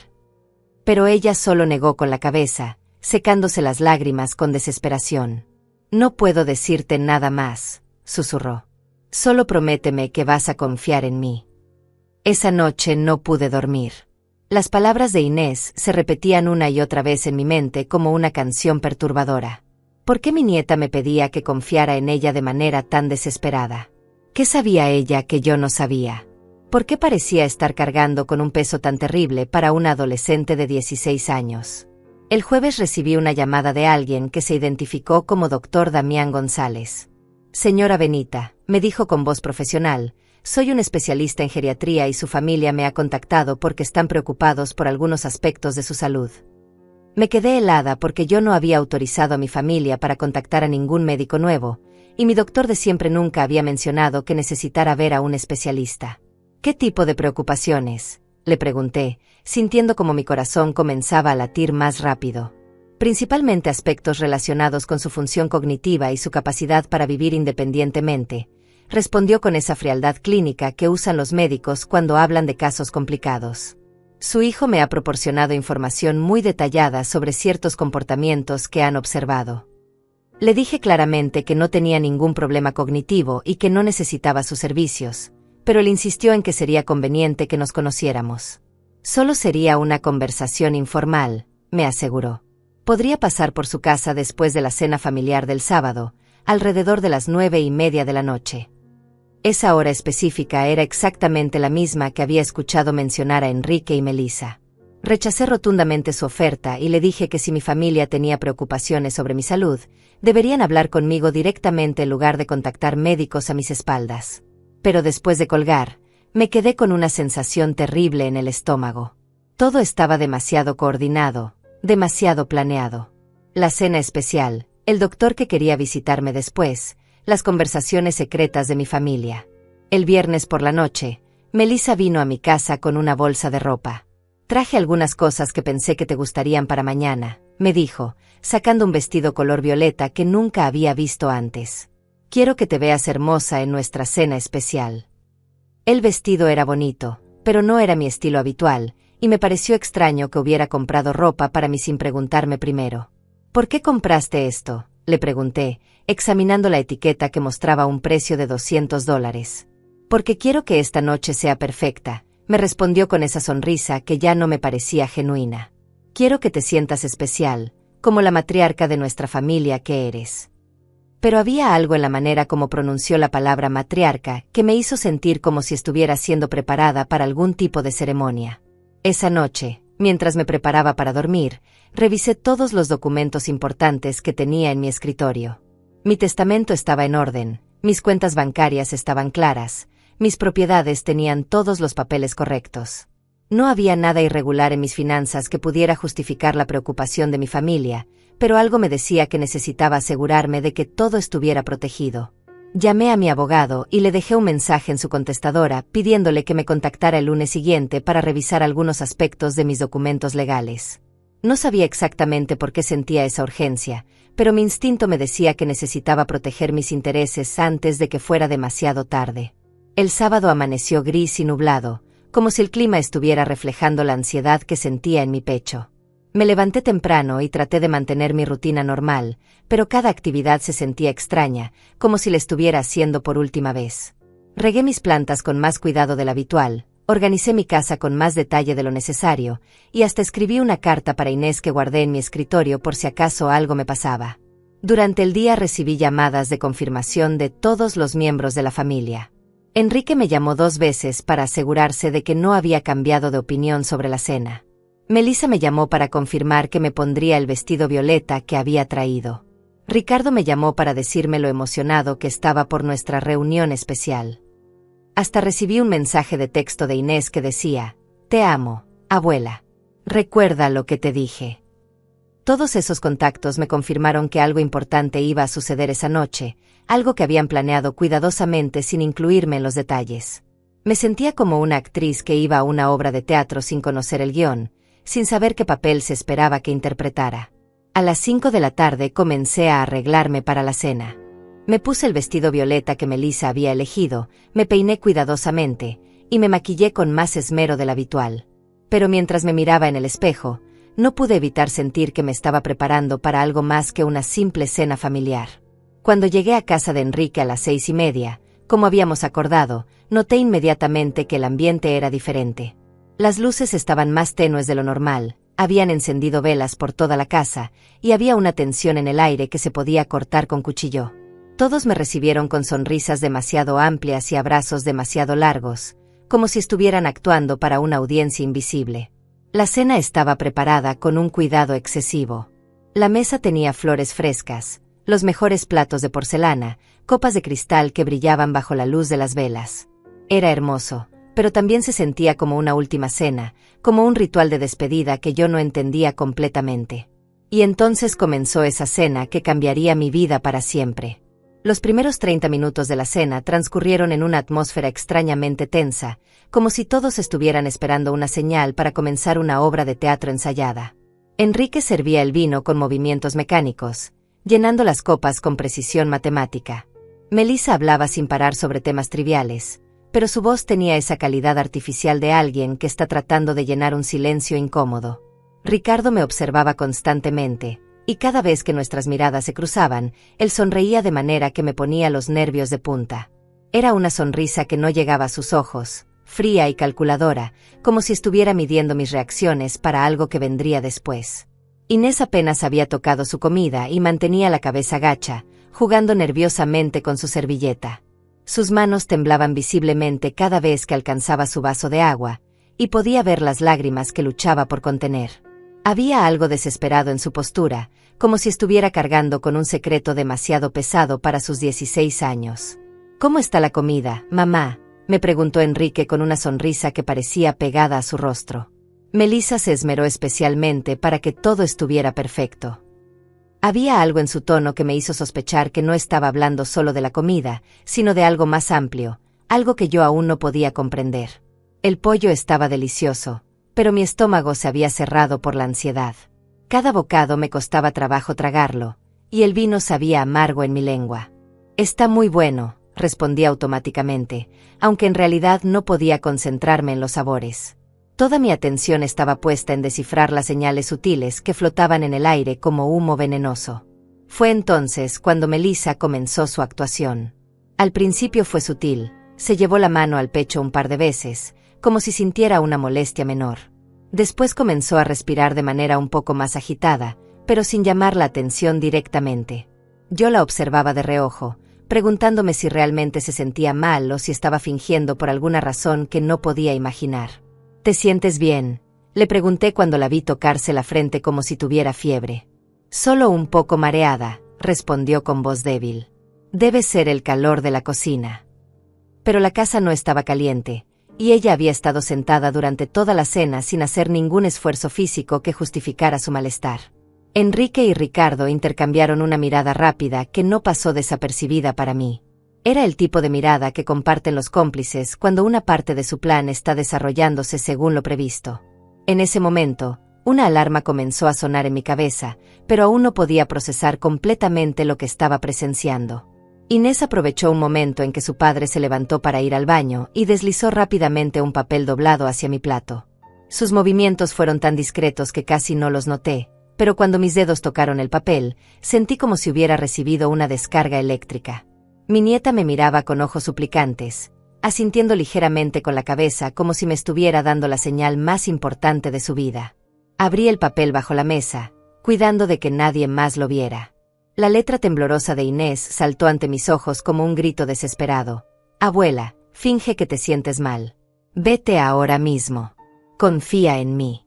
Pero ella solo negó con la cabeza, secándose las lágrimas con desesperación. «No puedo decirte nada más», susurró. «Solo prométeme que vas a confiar en mí». Esa noche no pude dormir. Las palabras de Inés se repetían una y otra vez en mi mente como una canción perturbadora. ¿Por qué mi nieta me pedía que confiara en ella de manera tan desesperada? ¿Qué sabía ella que yo no sabía? ¿Por qué parecía estar cargando con un peso tan terrible para una adolescente de 16 años? El jueves recibí una llamada de alguien que se identificó como Dr. Damián González. «Señora Benita», me dijo con voz profesional, «soy un especialista en geriatría y su familia me ha contactado porque están preocupados por algunos aspectos de su salud». Me quedé helada porque yo no había autorizado a mi familia para contactar a ningún médico nuevo, y mi doctor de siempre nunca había mencionado que necesitara ver a un especialista. «¿Qué tipo de preocupaciones?», le pregunté, sintiendo como mi corazón comenzaba a latir más rápido. «Principalmente aspectos relacionados con su función cognitiva y su capacidad para vivir independientemente», respondió con esa frialdad clínica que usan los médicos cuando hablan de casos complicados. «Su hijo me ha proporcionado información muy detallada sobre ciertos comportamientos que han observado». Le dije claramente que no tenía ningún problema cognitivo y que no necesitaba sus servicios, pero él insistió en que sería conveniente que nos conociéramos. «Solo sería una conversación informal», me aseguró. «Podría pasar por su casa después de la cena familiar del sábado, alrededor de las 9:30 de la noche». Esa hora específica era exactamente la misma que había escuchado mencionar a Enrique y Melissa. Rechacé rotundamente su oferta y le dije que si mi familia tenía preocupaciones sobre mi salud, deberían hablar conmigo directamente en lugar de contactar médicos a mis espaldas. Pero después de colgar, me quedé con una sensación terrible en el estómago. Todo estaba demasiado coordinado, demasiado planeado. La cena especial, el doctor que quería visitarme después, las conversaciones secretas de mi familia. El viernes por la noche, Melissa vino a mi casa con una bolsa de ropa. Traje algunas cosas que pensé que te gustarían para mañana, me dijo, sacando un vestido color violeta que nunca había visto antes. Quiero que te veas hermosa en nuestra cena especial. El vestido era bonito, pero no era mi estilo habitual, y me pareció extraño que hubiera comprado ropa para mí sin preguntarme primero. ¿Por qué compraste esto?, le pregunté, examinando la etiqueta que mostraba un precio de $200. Porque quiero que esta noche sea perfecta, me respondió con esa sonrisa que ya no me parecía genuina. Quiero que te sientas especial, como la matriarca de nuestra familia que eres. Pero había algo en la manera como pronunció la palabra matriarca que me hizo sentir como si estuviera siendo preparada para algún tipo de ceremonia. Esa noche, mientras me preparaba para dormir, revisé todos los documentos importantes que tenía en mi escritorio. Mi testamento estaba en orden, mis cuentas bancarias estaban claras, mis propiedades tenían todos los papeles correctos. No había nada irregular en mis finanzas que pudiera justificar la preocupación de mi familia, pero algo me decía que necesitaba asegurarme de que todo estuviera protegido. Llamé a mi abogado y le dejé un mensaje en su contestadora pidiéndole que me contactara el lunes siguiente para revisar algunos aspectos de mis documentos legales. No sabía exactamente por qué sentía esa urgencia, pero mi instinto me decía que necesitaba proteger mis intereses antes de que fuera demasiado tarde. El sábado amaneció gris y nublado, como si el clima estuviera reflejando la ansiedad que sentía en mi pecho. Me levanté temprano y traté de mantener mi rutina normal, pero cada actividad se sentía extraña, como si la estuviera haciendo por última vez. Regué mis plantas con más cuidado del habitual, organicé mi casa con más detalle de lo necesario, y hasta escribí una carta para Inés que guardé en mi escritorio por si acaso algo me pasaba. Durante el día recibí llamadas de confirmación de todos los miembros de la familia. Enrique me llamó 2 veces para asegurarse de que no había cambiado de opinión sobre la cena. Melissa me llamó para confirmar que me pondría el vestido violeta que había traído. Ricardo me llamó para decirme lo emocionado que estaba por nuestra reunión especial. Hasta recibí un mensaje de texto de Inés que decía: «Te amo, abuela. Recuerda lo que te dije». Todos esos contactos me confirmaron que algo importante iba a suceder esa noche, algo que habían planeado cuidadosamente sin incluirme en los detalles. Me sentía como una actriz que iba a una obra de teatro sin conocer el guión, sin saber qué papel se esperaba que interpretara. A las 5 de la tarde comencé a arreglarme para la cena. Me puse el vestido violeta que Melissa había elegido, me peiné cuidadosamente, y me maquillé con más esmero del habitual. Pero mientras me miraba en el espejo, no pude evitar sentir que me estaba preparando para algo más que una simple cena familiar. Cuando llegué a casa de Enrique a las 6:30, como habíamos acordado, noté inmediatamente que el ambiente era diferente. Las luces estaban más tenues de lo normal, habían encendido velas por toda la casa, y había una tensión en el aire que se podía cortar con cuchillo. Todos me recibieron con sonrisas demasiado amplias y abrazos demasiado largos, como si estuvieran actuando para una audiencia invisible. La cena estaba preparada con un cuidado excesivo. La mesa tenía flores frescas, los mejores platos de porcelana, copas de cristal que brillaban bajo la luz de las velas. Era hermoso, pero también se sentía como una última cena, como un ritual de despedida que yo no entendía completamente. Y entonces comenzó esa cena que cambiaría mi vida para siempre. Los primeros 30 minutos de la cena transcurrieron en una atmósfera extrañamente tensa, como si todos estuvieran esperando una señal para comenzar una obra de teatro ensayada. Enrique servía el vino con movimientos mecánicos, llenando las copas con precisión matemática. Melissa hablaba sin parar sobre temas triviales, pero su voz tenía esa calidad artificial de alguien que está tratando de llenar un silencio incómodo. Ricardo me observaba constantemente, y cada vez que nuestras miradas se cruzaban, él sonreía de manera que me ponía los nervios de punta. Era una sonrisa que no llegaba a sus ojos, fría y calculadora, como si estuviera midiendo mis reacciones para algo que vendría después. Inés apenas había tocado su comida y mantenía la cabeza gacha, jugando nerviosamente con su servilleta. Sus manos temblaban visiblemente cada vez que alcanzaba su vaso de agua, y podía ver las lágrimas que luchaba por contener. Había algo desesperado en su postura, como si estuviera cargando con un secreto demasiado pesado para sus 16 años. «¿Cómo está la comida, mamá?», me preguntó Enrique con una sonrisa que parecía pegada a su rostro. Melissa se esmeró especialmente para que todo estuviera perfecto. Había algo en su tono que me hizo sospechar que no estaba hablando solo de la comida, sino de algo más amplio, algo que yo aún no podía comprender. El pollo estaba delicioso, pero mi estómago se había cerrado por la ansiedad. Cada bocado me costaba trabajo tragarlo, y el vino sabía amargo en mi lengua. «Está muy bueno», respondí automáticamente, aunque en realidad no podía concentrarme en los sabores. Toda mi atención estaba puesta en descifrar las señales sutiles que flotaban en el aire como humo venenoso. Fue entonces cuando Melissa comenzó su actuación. Al principio fue sutil, se llevó la mano al pecho un par de veces, como si sintiera una molestia menor. Después comenzó a respirar de manera un poco más agitada, pero sin llamar la atención directamente. Yo la observaba de reojo, preguntándome si realmente se sentía mal o si estaba fingiendo por alguna razón que no podía imaginar. «¿Te sientes bien?», le pregunté cuando la vi tocarse la frente como si tuviera fiebre. «Solo un poco mareada», respondió con voz débil. «Debe ser el calor de la cocina». Pero la casa no estaba caliente, y ella había estado sentada durante toda la cena sin hacer ningún esfuerzo físico que justificara su malestar. Enrique y Ricardo intercambiaron una mirada rápida que no pasó desapercibida para mí. Era el tipo de mirada que comparten los cómplices cuando una parte de su plan está desarrollándose según lo previsto. En ese momento, una alarma comenzó a sonar en mi cabeza, pero aún no podía procesar completamente lo que estaba presenciando. Inés aprovechó un momento en que su padre se levantó para ir al baño y deslizó rápidamente un papel doblado hacia mi plato. Sus movimientos fueron tan discretos que casi no los noté, pero cuando mis dedos tocaron el papel, sentí como si hubiera recibido una descarga eléctrica. Mi nieta me miraba con ojos suplicantes, asintiendo ligeramente con la cabeza como si me estuviera dando la señal más importante de su vida. Abrí el papel bajo la mesa, cuidando de que nadie más lo viera. La letra temblorosa de Inés saltó ante mis ojos como un grito desesperado. «Abuela, finge que te sientes mal. Vete ahora mismo. Confía en mí».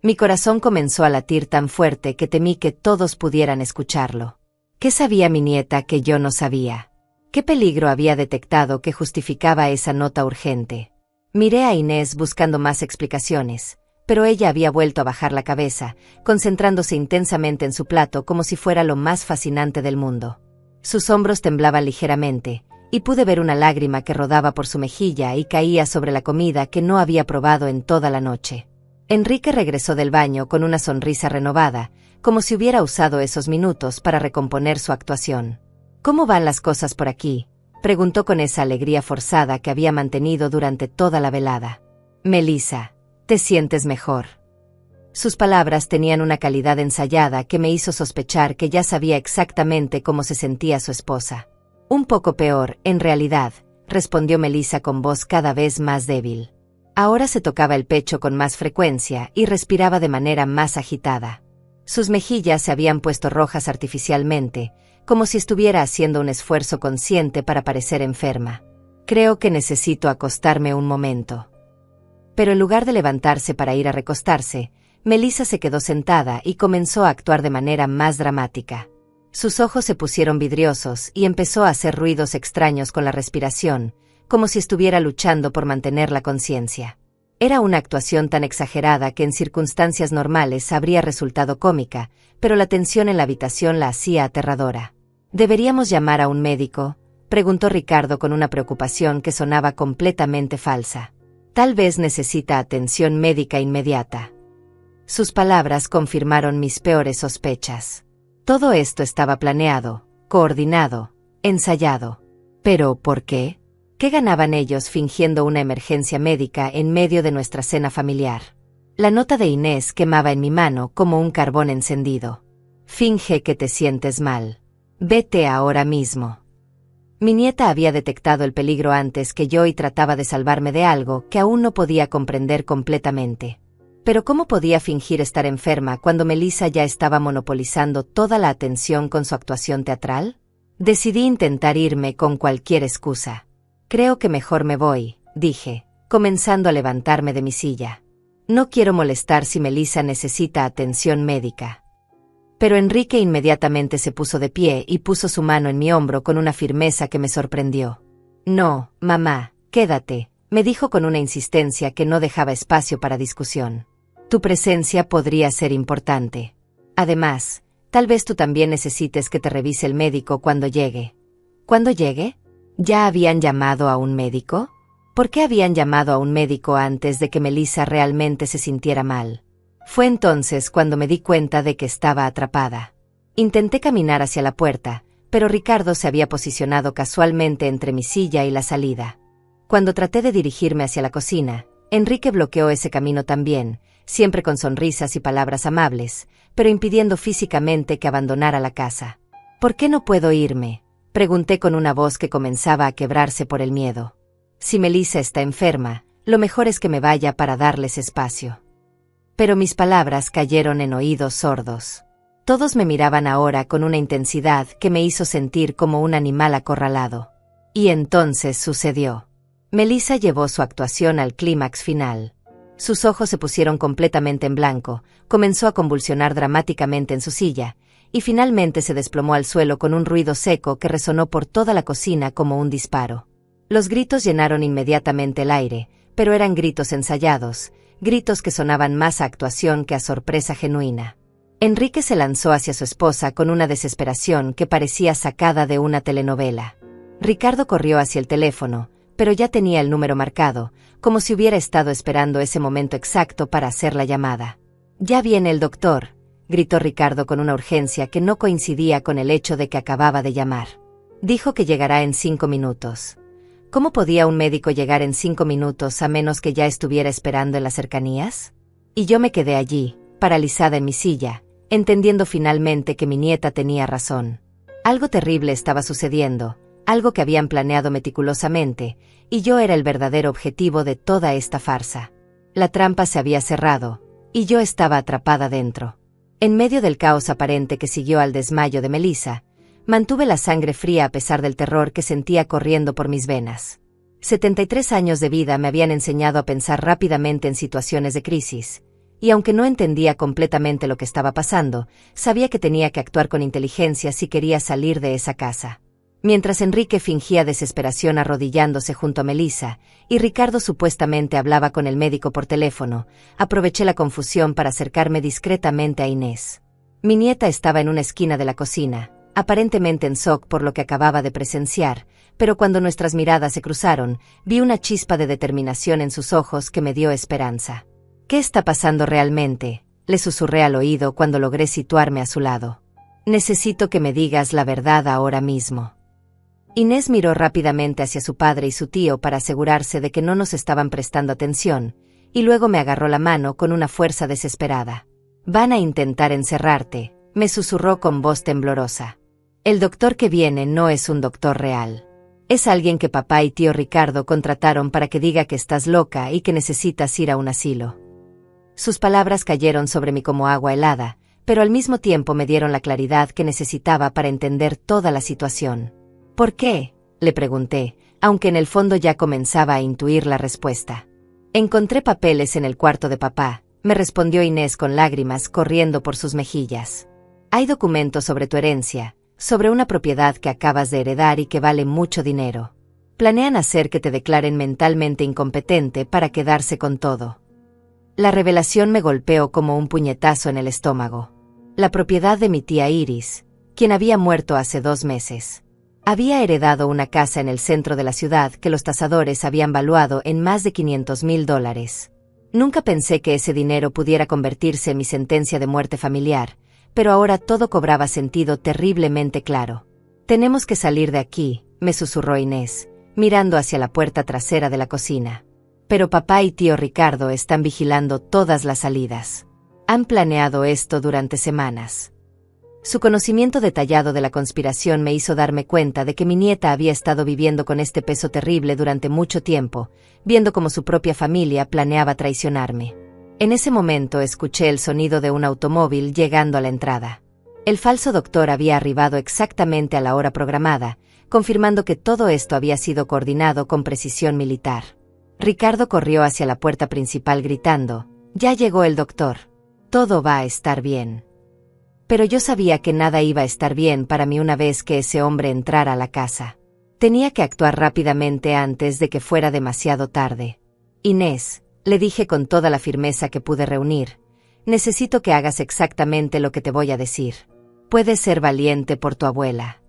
Mi corazón comenzó a latir tan fuerte que temí que todos pudieran escucharlo. ¿Qué sabía mi nieta que yo no sabía? ¿Qué peligro había detectado que justificaba esa nota urgente? Miré a Inés buscando más explicaciones, pero ella había vuelto a bajar la cabeza, concentrándose intensamente en su plato como si fuera lo más fascinante del mundo. Sus hombros temblaban ligeramente, y pude ver una lágrima que rodaba por su mejilla y caía sobre la comida que no había probado en toda la noche. Enrique regresó del baño con una sonrisa renovada, como si hubiera usado esos minutos para recomponer su actuación. «¿Cómo van las cosas por aquí?», preguntó con esa alegría forzada que había mantenido durante toda la velada. «Melissa, ¿te sientes mejor?». Sus palabras tenían una calidad ensayada que me hizo sospechar que ya sabía exactamente cómo se sentía su esposa. «Un poco peor, en realidad», respondió Melissa con voz cada vez más débil. Ahora se tocaba el pecho con más frecuencia y respiraba de manera más agitada. Sus mejillas se habían puesto rojas artificialmente, como si estuviera haciendo un esfuerzo consciente para parecer enferma. «Creo que necesito acostarme un momento». Pero en lugar de levantarse para ir a recostarse, Melissa se quedó sentada y comenzó a actuar de manera más dramática. Sus ojos se pusieron vidriosos y empezó a hacer ruidos extraños con la respiración, como si estuviera luchando por mantener la conciencia. Era una actuación tan exagerada que en circunstancias normales habría resultado cómica, pero la tensión en la habitación la hacía aterradora. «¿Deberíamos llamar a un médico?», preguntó Ricardo con una preocupación que sonaba completamente falsa. «Tal vez necesita atención médica inmediata». Sus palabras confirmaron mis peores sospechas. Todo esto estaba planeado, coordinado, ensayado. ¿Pero por qué? ¿Qué ganaban ellos fingiendo una emergencia médica en medio de nuestra cena familiar? La nota de Inés quemaba en mi mano como un carbón encendido. «Finge que te sientes mal. Vete ahora mismo». Mi nieta había detectado el peligro antes que yo y trataba de salvarme de algo que aún no podía comprender completamente. Pero ¿cómo podía fingir estar enferma cuando Melissa ya estaba monopolizando toda la atención con su actuación teatral? Decidí intentar irme con cualquier excusa. «Creo que mejor me voy», dije, comenzando a levantarme de mi silla. «No quiero molestar si Melissa necesita atención médica». Pero Enrique inmediatamente se puso de pie y puso su mano en mi hombro con una firmeza que me sorprendió. «No, mamá, quédate», me dijo con una insistencia que no dejaba espacio para discusión. «Tu presencia podría ser importante. Además, Tal vez tú también necesites que te revise el médico cuando llegue. ¿Cuándo llegue? ¿Ya habían llamado a un médico? ¿Por qué habían llamado a un médico antes de que Melissa realmente se sintiera mal? Fue entonces cuando me di cuenta de que estaba atrapada. Intenté caminar hacia la puerta, pero Ricardo se había posicionado casualmente entre mi silla y la salida. Cuando traté de dirigirme hacia la cocina, Enrique bloqueó ese camino también, siempre con sonrisas y palabras amables, pero impidiendo físicamente que abandonara la casa. ¿Por qué no puedo irme?, pregunté con una voz que comenzaba a quebrarse por el miedo. Si Melissa está enferma, lo mejor es que me vaya para darles espacio. Pero mis palabras cayeron en oídos sordos. Todos me miraban ahora con una intensidad que me hizo sentir como un animal acorralado. Y entonces sucedió. Melissa llevó su actuación al clímax final. Sus ojos se pusieron completamente en blanco, comenzó a convulsionar dramáticamente en su silla, y finalmente se desplomó al suelo con un ruido seco que resonó por toda la cocina como un disparo. Los gritos llenaron inmediatamente el aire, pero eran gritos ensayados, gritos que sonaban más a actuación que a sorpresa genuina. Enrique se lanzó hacia su esposa con una desesperación que parecía sacada de una telenovela. Ricardo corrió hacia el teléfono, pero ya tenía el número marcado, como si hubiera estado esperando ese momento exacto para hacer la llamada. «Ya viene el doctor», gritó Ricardo con una urgencia que no coincidía con el hecho de que acababa de llamar. Dijo que llegará en 5 minutos. ¿Cómo podía un médico llegar en 5 minutos a menos que ya estuviera esperando en las cercanías? Y yo me quedé allí, paralizada en mi silla, entendiendo finalmente que mi nieta tenía razón. Algo terrible estaba sucediendo, algo que habían planeado meticulosamente, y yo era el verdadero objetivo de toda esta farsa. La trampa se había cerrado, y yo estaba atrapada dentro. En medio del caos aparente que siguió al desmayo de Melissa, mantuve la sangre fría a pesar del terror que sentía corriendo por mis venas. 73 años de vida me habían enseñado a pensar rápidamente en situaciones de crisis, y aunque no entendía completamente lo que estaba pasando, sabía que tenía que actuar con inteligencia si quería salir de esa casa. Mientras Enrique fingía desesperación arrodillándose junto a Melissa, y Ricardo supuestamente hablaba con el médico por teléfono, aproveché la confusión para acercarme discretamente a Inés. Mi nieta estaba en una esquina de la cocina, aparentemente en shock por lo que acababa de presenciar, pero cuando nuestras miradas se cruzaron, vi una chispa de determinación en sus ojos que me dio esperanza. «¿Qué está pasando realmente?», le susurré al oído cuando logré situarme a su lado. «Necesito que me digas la verdad ahora mismo». Inés miró rápidamente hacia su padre y su tío para asegurarse de que no nos estaban prestando atención, y luego me agarró la mano con una fuerza desesperada. «Van a intentar encerrarte», me susurró con voz temblorosa. «El doctor que viene no es un doctor real. Es alguien que papá y tío Ricardo contrataron para que diga que estás loca y que necesitas ir a un asilo». Sus palabras cayeron sobre mí como agua helada, pero al mismo tiempo me dieron la claridad que necesitaba para entender toda la situación. «¿Por qué?», le pregunté, aunque en el fondo ya comenzaba a intuir la respuesta. «Encontré papeles en el cuarto de papá», me respondió Inés con lágrimas corriendo por sus mejillas. «Hay documentos sobre tu herencia, sobre una propiedad que acabas de heredar y que vale mucho dinero. Planean hacer que te declaren mentalmente incompetente para quedarse con todo». La revelación me golpeó como un puñetazo en el estómago. La propiedad de mi tía Iris, quien había muerto hace 2 meses. Había heredado una casa en el centro de la ciudad que los tasadores habían valuado en más de $500,000. Nunca pensé que ese dinero pudiera convertirse en mi sentencia de muerte familiar, pero ahora todo cobraba sentido terriblemente claro. «Tenemos que salir de aquí», me susurró Inés, mirando hacia la puerta trasera de la cocina. «Pero papá y tío Ricardo están vigilando todas las salidas. Han planeado esto durante semanas». Su conocimiento detallado de la conspiración me hizo darme cuenta de que mi nieta había estado viviendo con este peso terrible durante mucho tiempo, viendo cómo su propia familia planeaba traicionarme. En ese momento escuché el sonido de un automóvil llegando a la entrada. El falso doctor había arribado exactamente a la hora programada, confirmando que todo esto había sido coordinado con precisión militar. Ricardo corrió hacia la puerta principal gritando: «Ya llegó el doctor. Todo va a estar bien». Pero yo sabía que nada iba a estar bien para mí una vez que ese hombre entrara a la casa. Tenía que actuar rápidamente antes de que fuera demasiado tarde. «Inés», le dije con toda la firmeza que pude reunir, «necesito que hagas exactamente lo que te voy a decir. Puedes ser valiente por tu abuela.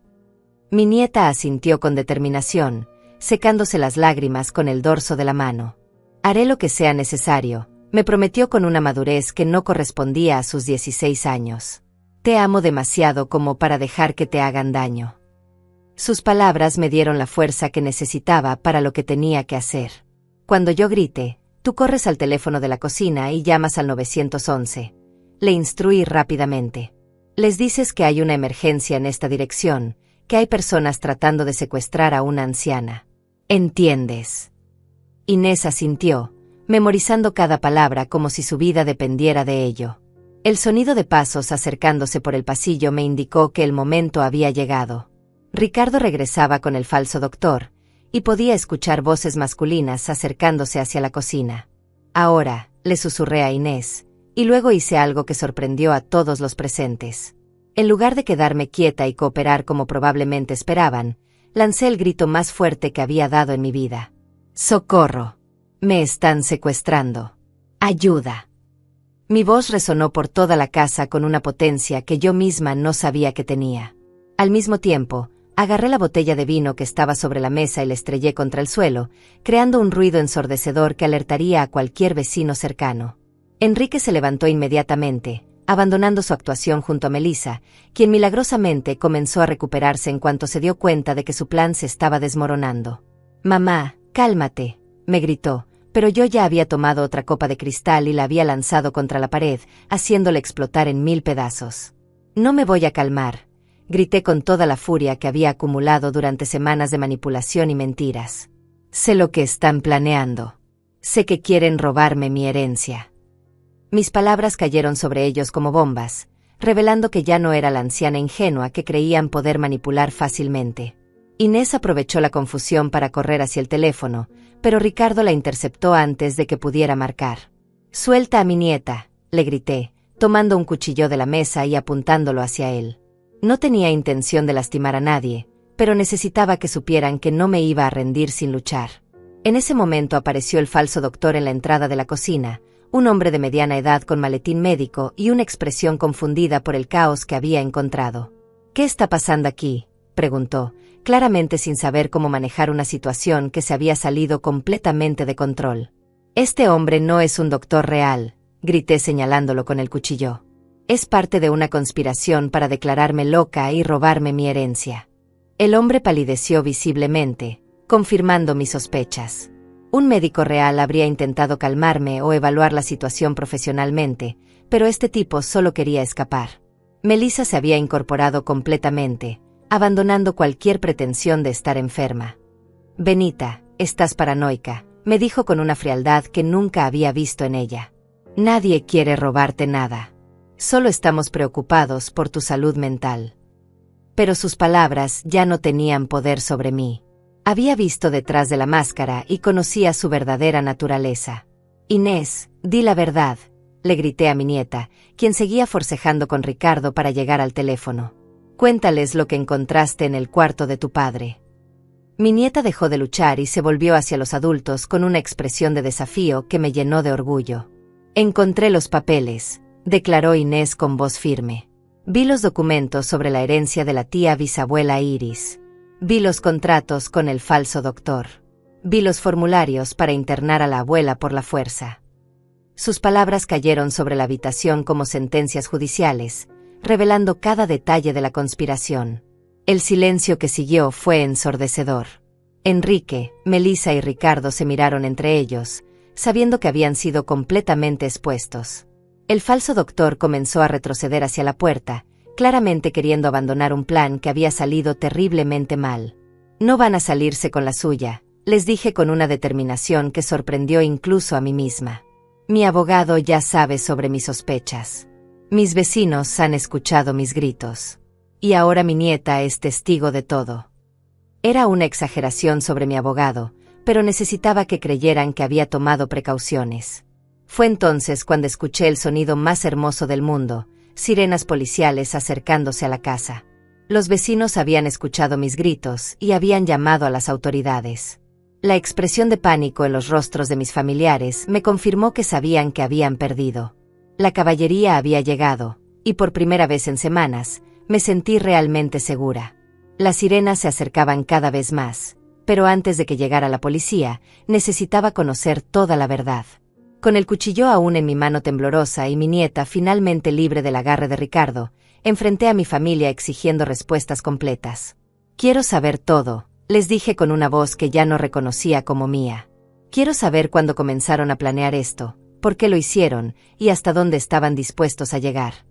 Mi nieta asintió con determinación, secándose las lágrimas con el dorso de la mano. Haré lo que sea necesario, me prometió con una madurez que no correspondía a sus 16 años. Te amo demasiado como para dejar que te hagan daño. Sus palabras me dieron la fuerza que necesitaba para lo que tenía que hacer. Cuando yo grite, tú corres al teléfono de la cocina y llamas al 911. Le instruí rápidamente. Les dices que hay una emergencia en esta dirección, que hay personas tratando de secuestrar a una anciana. ¿Entiendes? Inés asintió, memorizando cada palabra como si su vida dependiera de ello. El sonido de pasos acercándose por el pasillo me indicó que el momento había llegado. Ricardo regresaba con el falso doctor, y podía escuchar voces masculinas acercándose hacia la cocina. Ahora, le susurré a Inés, y luego hice algo que sorprendió a todos los presentes. En lugar de quedarme quieta y cooperar como probablemente esperaban, lancé el grito más fuerte que había dado en mi vida. ¡Socorro! Me están secuestrando. ¡Ayuda! Mi voz resonó por toda la casa con una potencia que yo misma no sabía que tenía. Al mismo tiempo, agarré la botella de vino que estaba sobre la mesa y la estrellé contra el suelo, creando un ruido ensordecedor que alertaría a cualquier vecino cercano. Enrique se levantó inmediatamente, abandonando su actuación junto a Melissa, quien milagrosamente comenzó a recuperarse en cuanto se dio cuenta de que su plan se estaba desmoronando. «Mamá, cálmate», me gritó, pero yo ya había tomado otra copa de cristal y la había lanzado contra la pared, haciéndola explotar en 1000 pedazos. «No me voy a calmar», grité con toda la furia que había acumulado durante semanas de manipulación y mentiras. «Sé lo que están planeando. Sé que quieren robarme mi herencia». Mis palabras cayeron sobre ellos como bombas, revelando que ya no era la anciana ingenua que creían poder manipular fácilmente. Inés aprovechó la confusión para correr hacia el teléfono, pero Ricardo la interceptó antes de que pudiera marcar. «Suelta a mi nieta», le grité, tomando un cuchillo de la mesa y apuntándolo hacia él. No tenía intención de lastimar a nadie, pero necesitaba que supieran que no me iba a rendir sin luchar. En ese momento apareció el falso doctor en la entrada de la cocina, un hombre de mediana edad con maletín médico y una expresión confundida por el caos que había encontrado. «¿Qué está pasando aquí?», preguntó, claramente sin saber cómo manejar una situación que se había salido completamente de control. «Este hombre no es un doctor real», grité señalándolo con el cuchillo. «Es parte de una conspiración para declararme loca y robarme mi herencia». El hombre palideció visiblemente, confirmando mis sospechas. Un médico real habría intentado calmarme o evaluar la situación profesionalmente, pero este tipo solo quería escapar. Melissa se había incorporado completamente, abandonando cualquier pretensión de estar enferma. «Benita, estás paranoica», me dijo con una frialdad que nunca había visto en ella. «Nadie quiere robarte nada. Solo estamos preocupados por tu salud mental». Pero sus palabras ya no tenían poder sobre mí. Había visto detrás de la máscara y conocía su verdadera naturaleza. «Inés, di la verdad», le grité a mi nieta, quien seguía forcejando con Ricardo para llegar al teléfono. «Cuéntales lo que encontraste en el cuarto de tu padre». Mi nieta dejó de luchar y se volvió hacia los adultos con una expresión de desafío que me llenó de orgullo. «Encontré los papeles», declaró Inés con voz firme. «Vi los documentos sobre la herencia de la tía bisabuela Iris. Vi los contratos con el falso doctor. Vi los formularios para internar a la abuela por la fuerza». Sus palabras cayeron sobre la habitación como sentencias judiciales, revelando cada detalle de la conspiración. El silencio que siguió fue ensordecedor. Enrique, Melissa y Ricardo se miraron entre ellos, sabiendo que habían sido completamente expuestos. El falso doctor comenzó a retroceder hacia la puerta, claramente queriendo abandonar un plan que había salido terriblemente mal. «No van a salirse con la suya», les dije con una determinación que sorprendió incluso a mí misma. «Mi abogado ya sabe sobre mis sospechas. Mis vecinos han escuchado mis gritos. Y ahora mi nieta es testigo de todo». Era una exageración sobre mi abogado, pero necesitaba que creyeran que había tomado precauciones. Fue entonces cuando escuché el sonido más hermoso del mundo, sirenas policiales acercándose a la casa. Los vecinos habían escuchado mis gritos y habían llamado a las autoridades. La expresión de pánico en los rostros de mis familiares me confirmó que sabían que habían perdido. La caballería había llegado, y por primera vez en semanas, Me sentí realmente segura. Las sirenas se acercaban cada vez más, pero antes de que llegara la policía, necesitaba conocer toda la verdad. Con el cuchillo aún en mi mano temblorosa y mi nieta finalmente libre del agarre de Ricardo, enfrenté a mi familia exigiendo respuestas completas. Quiero saber todo, les dije con una voz que ya no reconocía como mía. Quiero saber cuándo comenzaron a planear esto, por qué lo hicieron y hasta dónde estaban dispuestos a llegar.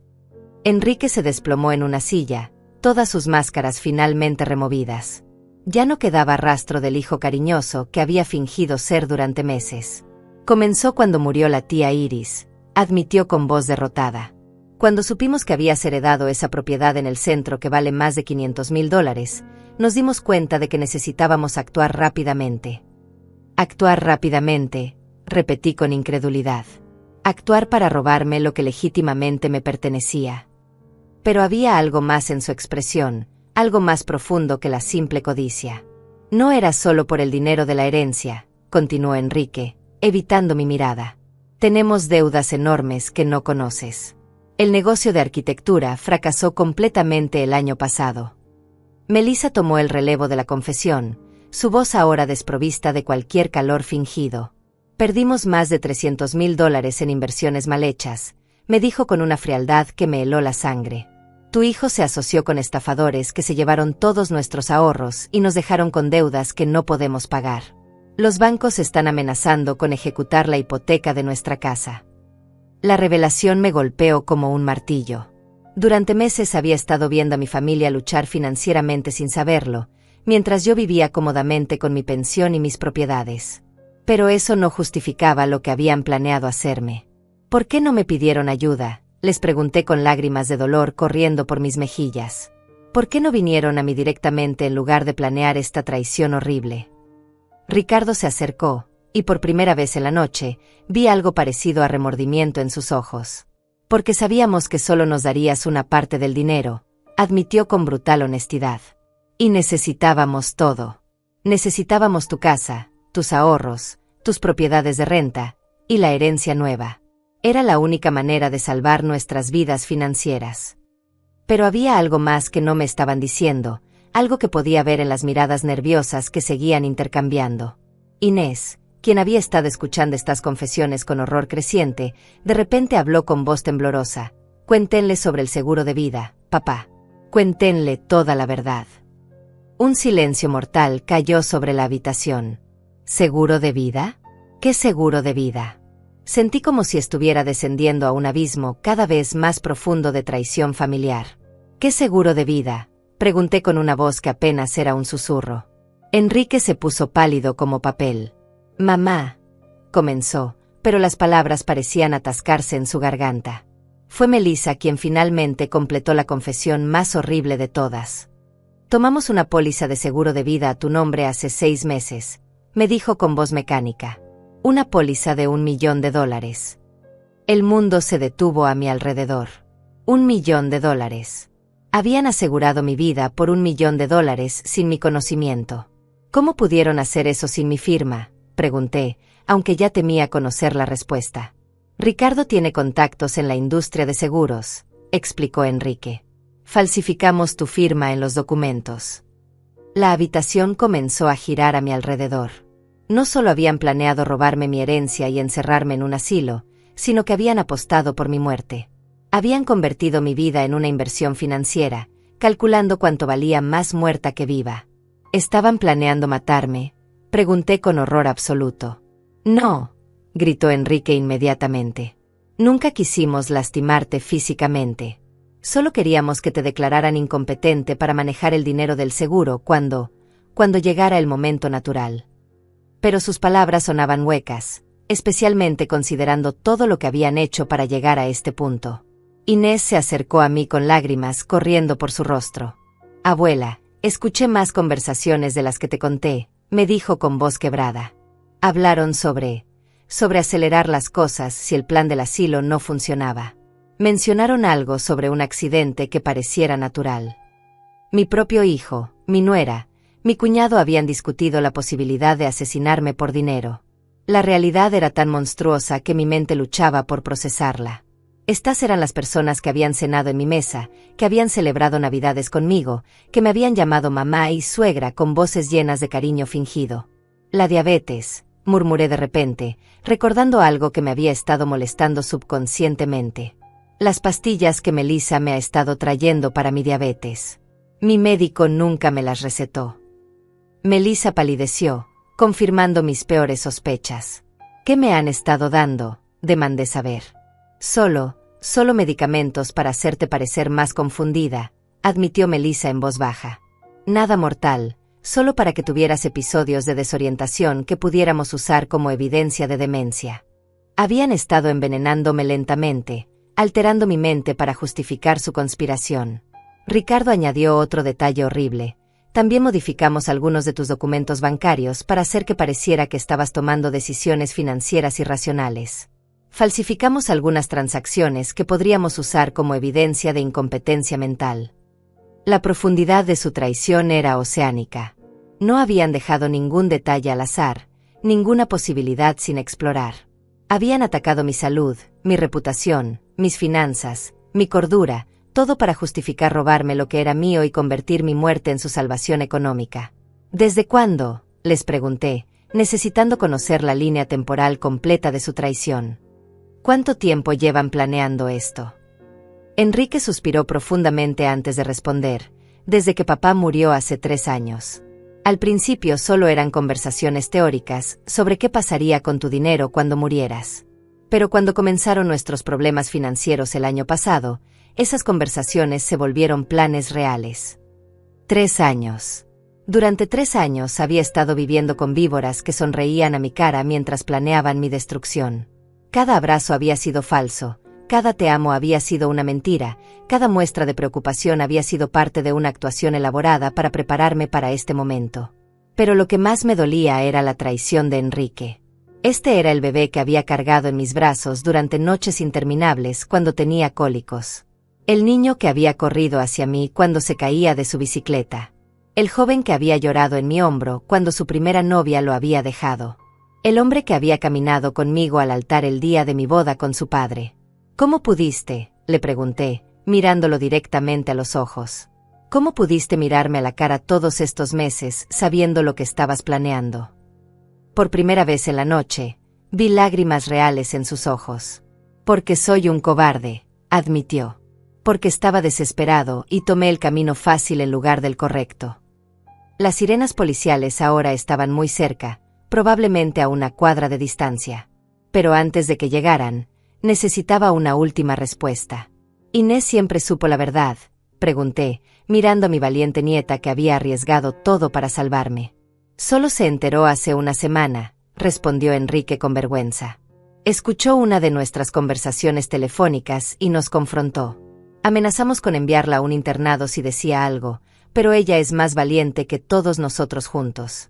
Enrique se desplomó en una silla, todas sus máscaras finalmente removidas. Ya no quedaba rastro del hijo cariñoso que había fingido ser durante meses. Comenzó cuando murió la tía Iris, admitió con voz derrotada. Cuando supimos que habías heredado esa propiedad en el centro que vale más de $500,000, nos dimos cuenta de que necesitábamos actuar rápidamente. Actuar rápidamente, repetí con incredulidad. Actuar para robarme lo que legítimamente me pertenecía. Pero había algo más en su expresión, algo más profundo que la simple codicia. No era solo por el dinero de la herencia, continuó Enrique, evitando mi mirada. Tenemos deudas enormes que no conoces. El negocio de arquitectura fracasó completamente el año pasado. Melissa tomó el relevo de la confesión, su voz ahora desprovista de cualquier calor fingido. Perdimos más de $300,000 en inversiones mal hechas, me dijo con una frialdad que me heló la sangre. Tu hijo se asoció con estafadores que se llevaron todos nuestros ahorros y nos dejaron con deudas que no podemos pagar. Los bancos están amenazando con ejecutar la hipoteca de nuestra casa. La revelación me golpeó como un martillo. Durante meses había estado viendo a mi familia luchar financieramente sin saberlo, mientras yo vivía cómodamente con mi pensión y mis propiedades. Pero eso no justificaba lo que habían planeado hacerme. ¿Por qué no me pidieron ayuda?, les pregunté con lágrimas de dolor corriendo por mis mejillas. ¿Por qué no vinieron a mí directamente en lugar de planear esta traición horrible? Ricardo se acercó, y por primera vez en la noche, vi algo parecido a remordimiento en sus ojos. Porque sabíamos que solo nos darías una parte del dinero, admitió con brutal honestidad. Y necesitábamos todo. Necesitábamos tu casa, tus ahorros, tus propiedades de renta, y la herencia nueva. Era la única manera de salvar nuestras vidas financieras. Pero había algo más que no me estaban diciendo, algo que podía ver en las miradas nerviosas que seguían intercambiando. Inés, quien había estado escuchando estas confesiones con horror creciente, de repente habló con voz temblorosa. Cuéntenle sobre el seguro de vida, papá. Cuéntenle toda la verdad. Un silencio mortal cayó sobre la habitación. ¿Seguro de vida? ¿Qué seguro de vida? Sentí como si estuviera descendiendo a un abismo cada vez más profundo de traición familiar. ¿Qué seguro de vida?, pregunté con una voz que apenas era un susurro. Enrique se puso pálido como papel. Mamá, comenzó, pero las palabras parecían atascarse en su garganta. Fue Melissa quien finalmente completó la confesión más horrible de todas. Tomamos una póliza de seguro de vida a tu nombre hace 6 meses, me dijo con voz mecánica. Una póliza de $1 millón. El mundo se detuvo a mi alrededor. $1 millón. Habían asegurado mi vida por $1 millón sin mi conocimiento. ¿Cómo pudieron hacer eso sin mi firma?, pregunté, aunque ya temía conocer la respuesta. Ricardo tiene contactos en la industria de seguros, explicó Enrique. Falsificamos tu firma en los documentos. La habitación comenzó a girar a mi alrededor. No solo habían planeado robarme mi herencia y encerrarme en un asilo, sino que habían apostado por mi muerte. Habían convertido mi vida en una inversión financiera, calculando cuánto valía más muerta que viva. ¿Estaban planeando matarme?, pregunté con horror absoluto. No, gritó Enrique inmediatamente. Nunca quisimos lastimarte físicamente. Solo queríamos que te declararan incompetente para manejar el dinero del seguro cuando llegara el momento natural. Pero sus palabras sonaban huecas, especialmente considerando todo lo que habían hecho para llegar a este punto. Inés se acercó a mí con lágrimas corriendo por su rostro. Abuela, escuché más conversaciones de las que te conté, me dijo con voz quebrada. Hablaron sobre acelerar las cosas si el plan del asilo no funcionaba. Mencionaron algo sobre un accidente que pareciera natural. Mi propio hijo, mi nuera, mi cuñado habían discutido la posibilidad de asesinarme por dinero. La realidad era tan monstruosa que mi mente luchaba por procesarla. Estas eran las personas que habían cenado en mi mesa, que habían celebrado Navidades conmigo, que me habían llamado mamá y suegra con voces llenas de cariño fingido. La diabetes, murmuré de repente, recordando algo que me había estado molestando subconscientemente. Las pastillas que Melissa me ha estado trayendo para mi diabetes. Mi médico nunca me las recetó. Melissa palideció, confirmando mis peores sospechas. ¿Qué me han estado dando?, demandé saber. Solo medicamentos para hacerte parecer más confundida, admitió Melissa en voz baja. Nada mortal, solo para que tuvieras episodios de desorientación que pudiéramos usar como evidencia de demencia. Habían estado envenenándome lentamente, alterando mi mente para justificar su conspiración. Ricardo añadió otro detalle horrible. También modificamos algunos de tus documentos bancarios para hacer que pareciera que estabas tomando decisiones financieras irracionales. Falsificamos algunas transacciones que podríamos usar como evidencia de incompetencia mental. La profundidad de su traición era oceánica. No habían dejado ningún detalle al azar, ninguna posibilidad sin explorar. Habían atacado mi salud, mi reputación, mis finanzas, mi cordura, todo para justificar robarme lo que era mío y convertir mi muerte en su salvación económica. ¿Desde cuándo?, les pregunté, necesitando conocer la línea temporal completa de su traición. ¿Cuánto tiempo llevan planeando esto? Enrique suspiró profundamente antes de responder. Desde que papá murió hace 3 años. Al principio solo eran conversaciones teóricas sobre qué pasaría con tu dinero cuando murieras. Pero cuando comenzaron nuestros problemas financieros el año pasado, esas conversaciones se volvieron planes reales. 3 años. Durante 3 años había estado viviendo con víboras que sonreían a mi cara mientras planeaban mi destrucción. Cada abrazo había sido falso, cada te amo había sido una mentira, cada muestra de preocupación había sido parte de una actuación elaborada para prepararme para este momento. Pero lo que más me dolía era la traición de Enrique. Este era el bebé que había cargado en mis brazos durante noches interminables cuando tenía cólicos. El niño que había corrido hacia mí cuando se caía de su bicicleta. El joven que había llorado en mi hombro cuando su primera novia lo había dejado. El hombre que había caminado conmigo al altar el día de mi boda con su padre. ¿Cómo pudiste?, le pregunté, mirándolo directamente a los ojos. ¿Cómo pudiste mirarme a la cara todos estos meses sabiendo lo que estabas planeando? Por primera vez en la noche, vi lágrimas reales en sus ojos. Porque soy un cobarde, admitió. Porque estaba desesperado y tomé el camino fácil en lugar del correcto. Las sirenas policiales ahora estaban muy cerca, probablemente a 1 cuadra de distancia. Pero antes de que llegaran, necesitaba una última respuesta. ¿Inés siempre supo la verdad?, pregunté, mirando a mi valiente nieta que había arriesgado todo para salvarme. Solo se enteró hace 1 semana, respondió Enrique con vergüenza. Escuchó una de nuestras conversaciones telefónicas y nos confrontó. Amenazamos con enviarla a un internado si decía algo, pero ella es más valiente que todos nosotros juntos.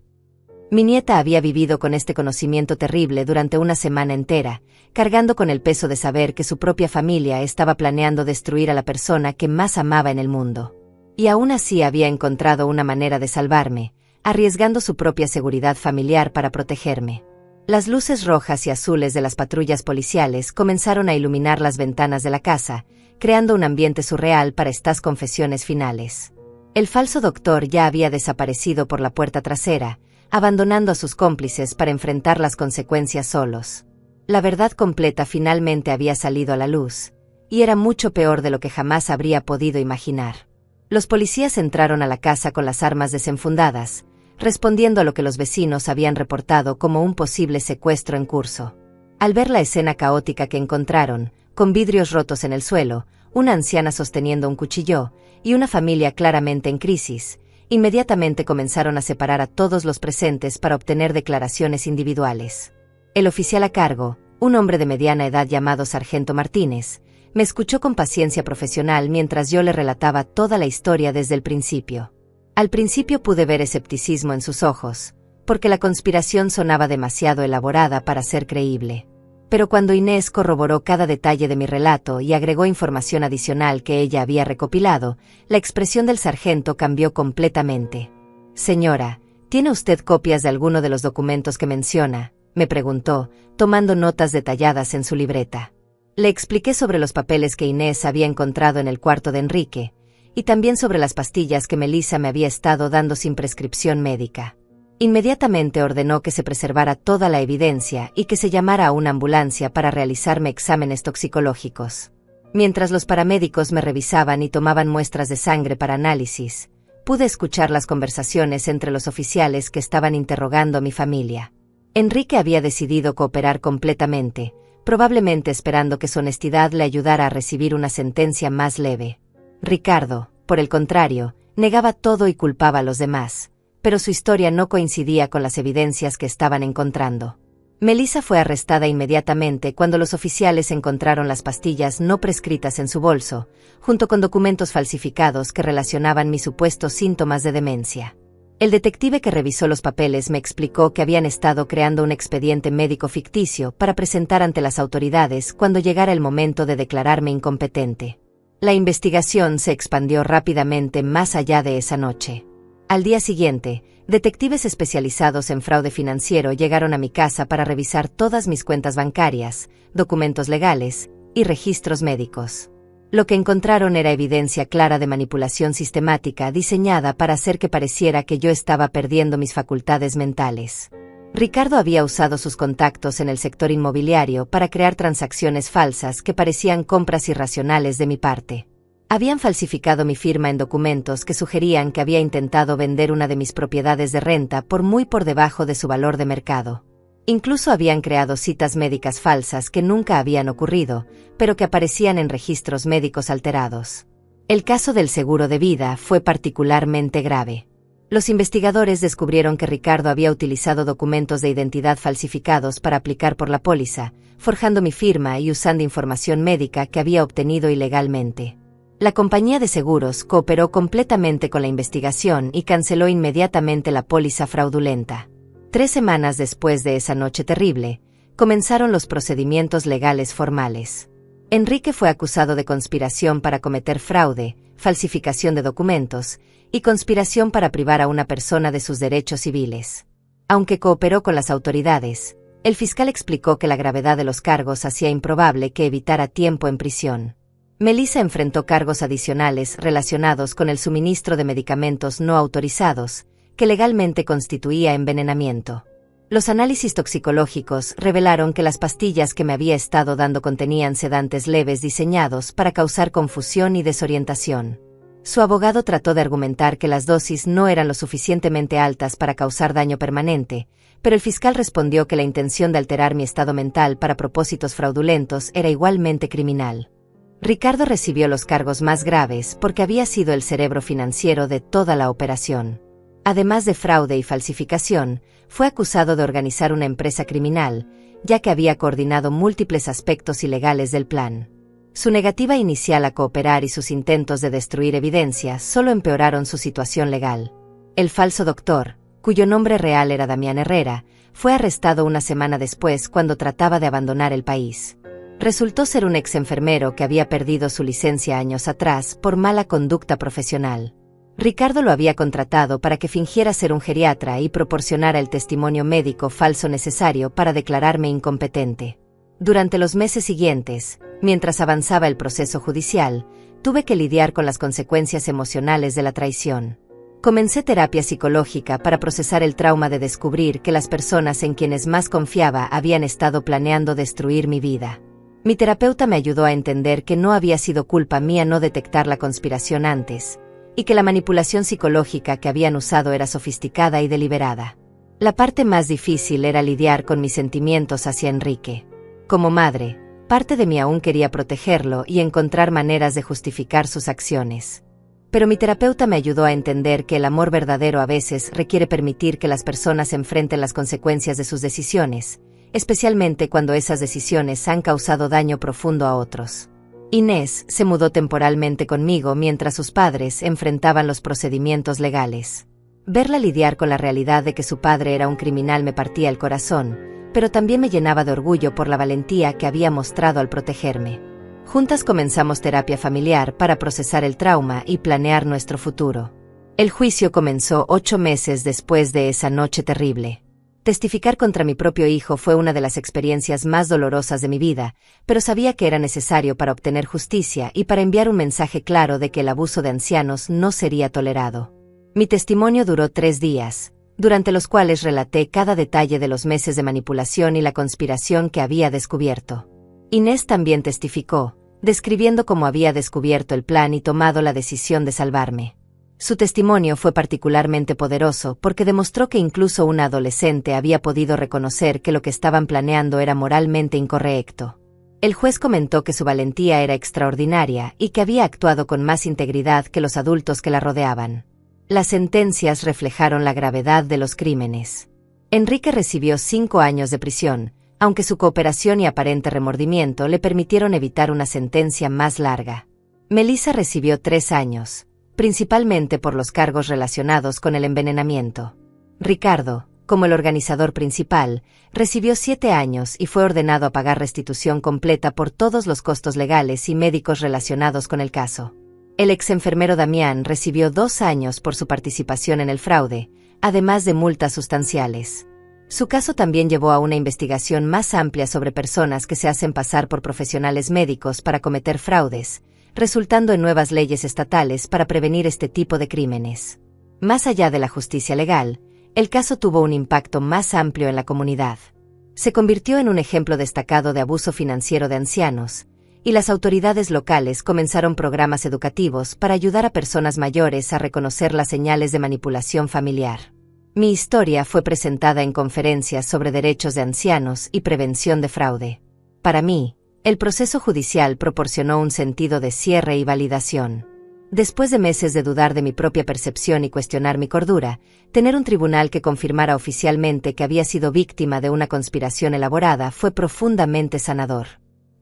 Mi nieta había vivido con este conocimiento terrible durante 1 semana entera, cargando con el peso de saber que su propia familia estaba planeando destruir a la persona que más amaba en el mundo. Y aún así había encontrado una manera de salvarme, arriesgando su propia seguridad familiar para protegerme. Las luces rojas y azules de las patrullas policiales comenzaron a iluminar las ventanas de la casa, creando un ambiente surreal para estas confesiones finales. El falso doctor ya había desaparecido por la puerta trasera, abandonando a sus cómplices para enfrentar las consecuencias solos. La verdad completa finalmente había salido a la luz, y era mucho peor de lo que jamás habría podido imaginar. Los policías entraron a la casa con las armas desenfundadas, respondiendo a lo que los vecinos habían reportado como un posible secuestro en curso. Al ver la escena caótica que encontraron, con vidrios rotos en el suelo, una anciana sosteniendo un cuchillo, y una familia claramente en crisis, inmediatamente comenzaron a separar a todos los presentes para obtener declaraciones individuales. El oficial a cargo, un hombre de mediana edad llamado Sargento Martínez, me escuchó con paciencia profesional mientras yo le relataba toda la historia desde el principio. Al principio pude ver escepticismo en sus ojos, porque la conspiración sonaba demasiado elaborada para ser creíble. Pero cuando Inés corroboró cada detalle de mi relato y agregó información adicional que ella había recopilado, la expresión del sargento cambió completamente. «Señora, ¿tiene usted copias de alguno de los documentos que menciona?», me preguntó, tomando notas detalladas en su libreta. Le expliqué sobre los papeles que Inés había encontrado en el cuarto de Enrique, y también sobre las pastillas que Melissa me había estado dando sin prescripción médica. Inmediatamente ordenó que se preservara toda la evidencia y que se llamara a una ambulancia para realizarme exámenes toxicológicos. Mientras los paramédicos me revisaban y tomaban muestras de sangre para análisis, pude escuchar las conversaciones entre los oficiales que estaban interrogando a mi familia. Enrique había decidido cooperar completamente, probablemente esperando que su honestidad le ayudara a recibir una sentencia más leve. Ricardo, por el contrario, negaba todo y culpaba a los demás, pero su historia no coincidía con las evidencias que estaban encontrando. Melissa fue arrestada inmediatamente cuando los oficiales encontraron las pastillas no prescritas en su bolso, junto con documentos falsificados que relacionaban mis supuestos síntomas de demencia. El detective que revisó los papeles me explicó que habían estado creando un expediente médico ficticio para presentar ante las autoridades cuando llegara el momento de declararme incompetente. La investigación se expandió rápidamente más allá de esa noche. Al día siguiente, detectives especializados en fraude financiero llegaron a mi casa para revisar todas mis cuentas bancarias, documentos legales y registros médicos. Lo que encontraron era evidencia clara de manipulación sistemática diseñada para hacer que pareciera que yo estaba perdiendo mis facultades mentales. Ricardo había usado sus contactos en el sector inmobiliario para crear transacciones falsas que parecían compras irracionales de mi parte. Habían falsificado mi firma en documentos que sugerían que había intentado vender una de mis propiedades de renta muy por debajo de su valor de mercado. Incluso habían creado citas médicas falsas que nunca habían ocurrido, pero que aparecían en registros médicos alterados. El caso del seguro de vida fue particularmente grave. Los investigadores descubrieron que Ricardo había utilizado documentos de identidad falsificados para aplicar por la póliza, forjando mi firma y usando información médica que había obtenido ilegalmente. La compañía de seguros cooperó completamente con la investigación y canceló inmediatamente la póliza fraudulenta. 3 semanas después de esa noche terrible, comenzaron los procedimientos legales formales. Enrique fue acusado de conspiración para cometer fraude, falsificación de documentos y conspiración para privar a una persona de sus derechos civiles. Aunque cooperó con las autoridades, el fiscal explicó que la gravedad de los cargos hacía improbable que evitara tiempo en prisión. Melissa enfrentó cargos adicionales relacionados con el suministro de medicamentos no autorizados, que legalmente constituía envenenamiento. Los análisis toxicológicos revelaron que las pastillas que me había estado dando contenían sedantes leves diseñados para causar confusión y desorientación. Su abogado trató de argumentar que las dosis no eran lo suficientemente altas para causar daño permanente, pero el fiscal respondió que la intención de alterar mi estado mental para propósitos fraudulentos era igualmente criminal. Ricardo recibió los cargos más graves porque había sido el cerebro financiero de toda la operación. Además de fraude y falsificación, fue acusado de organizar una empresa criminal, ya que había coordinado múltiples aspectos ilegales del plan. Su negativa inicial a cooperar y sus intentos de destruir evidencia solo empeoraron su situación legal. El falso doctor, cuyo nombre real era Damián Herrera, fue arrestado una semana después cuando trataba de abandonar el país. Resultó ser un ex enfermero que había perdido su licencia años atrás por mala conducta profesional. Ricardo lo había contratado para que fingiera ser un geriatra y proporcionara el testimonio médico falso necesario para declararme incompetente. Durante los meses siguientes, mientras avanzaba el proceso judicial, tuve que lidiar con las consecuencias emocionales de la traición. Comencé terapia psicológica para procesar el trauma de descubrir que las personas en quienes más confiaba habían estado planeando destruir mi vida. Mi terapeuta me ayudó a entender que no había sido culpa mía no detectar la conspiración antes, y que la manipulación psicológica que habían usado era sofisticada y deliberada. La parte más difícil era lidiar con mis sentimientos hacia Enrique. Como madre, parte de mí aún quería protegerlo y encontrar maneras de justificar sus acciones. Pero mi terapeuta me ayudó a entender que el amor verdadero a veces requiere permitir que las personas enfrenten las consecuencias de sus decisiones, especialmente cuando esas decisiones han causado daño profundo a otros. Inés se mudó temporalmente conmigo mientras sus padres enfrentaban los procedimientos legales. Verla lidiar con la realidad de que su padre era un criminal me partía el corazón, pero también me llenaba de orgullo por la valentía que había mostrado al protegerme. Juntas comenzamos terapia familiar para procesar el trauma y planear nuestro futuro. El juicio comenzó 8 meses después de esa noche terrible. Testificar contra mi propio hijo fue una de las experiencias más dolorosas de mi vida, pero sabía que era necesario para obtener justicia y para enviar un mensaje claro de que el abuso de ancianos no sería tolerado. Mi testimonio duró 3 días, durante los cuales relaté cada detalle de los meses de manipulación y la conspiración que había descubierto. Inés también testificó, describiendo cómo había descubierto el plan y tomado la decisión de salvarme. Su testimonio fue particularmente poderoso porque demostró que incluso una adolescente había podido reconocer que lo que estaban planeando era moralmente incorrecto. El juez comentó que su valentía era extraordinaria y que había actuado con más integridad que los adultos que la rodeaban. Las sentencias reflejaron la gravedad de los crímenes. Enrique recibió 5 años de prisión, aunque su cooperación y aparente remordimiento le permitieron evitar una sentencia más larga. Melissa recibió 3 años, principalmente por los cargos relacionados con el envenenamiento. Ricardo, como el organizador principal, recibió 7 años y fue ordenado a pagar restitución completa por todos los costos legales y médicos relacionados con el caso. El ex enfermero Damián recibió 2 años por su participación en el fraude, además de multas sustanciales. Su caso también llevó a una investigación más amplia sobre personas que se hacen pasar por profesionales médicos para cometer fraudes, resultando en nuevas leyes estatales para prevenir este tipo de crímenes. Más allá de la justicia legal, el caso tuvo un impacto más amplio en la comunidad. Se convirtió en un ejemplo destacado de abuso financiero de ancianos, y las autoridades locales comenzaron programas educativos para ayudar a personas mayores a reconocer las señales de manipulación familiar. Mi historia fue presentada en conferencias sobre derechos de ancianos y prevención de fraude. Para mí, el proceso judicial proporcionó un sentido de cierre y validación. Después de meses de dudar de mi propia percepción y cuestionar mi cordura, tener un tribunal que confirmara oficialmente que había sido víctima de una conspiración elaborada fue profundamente sanador.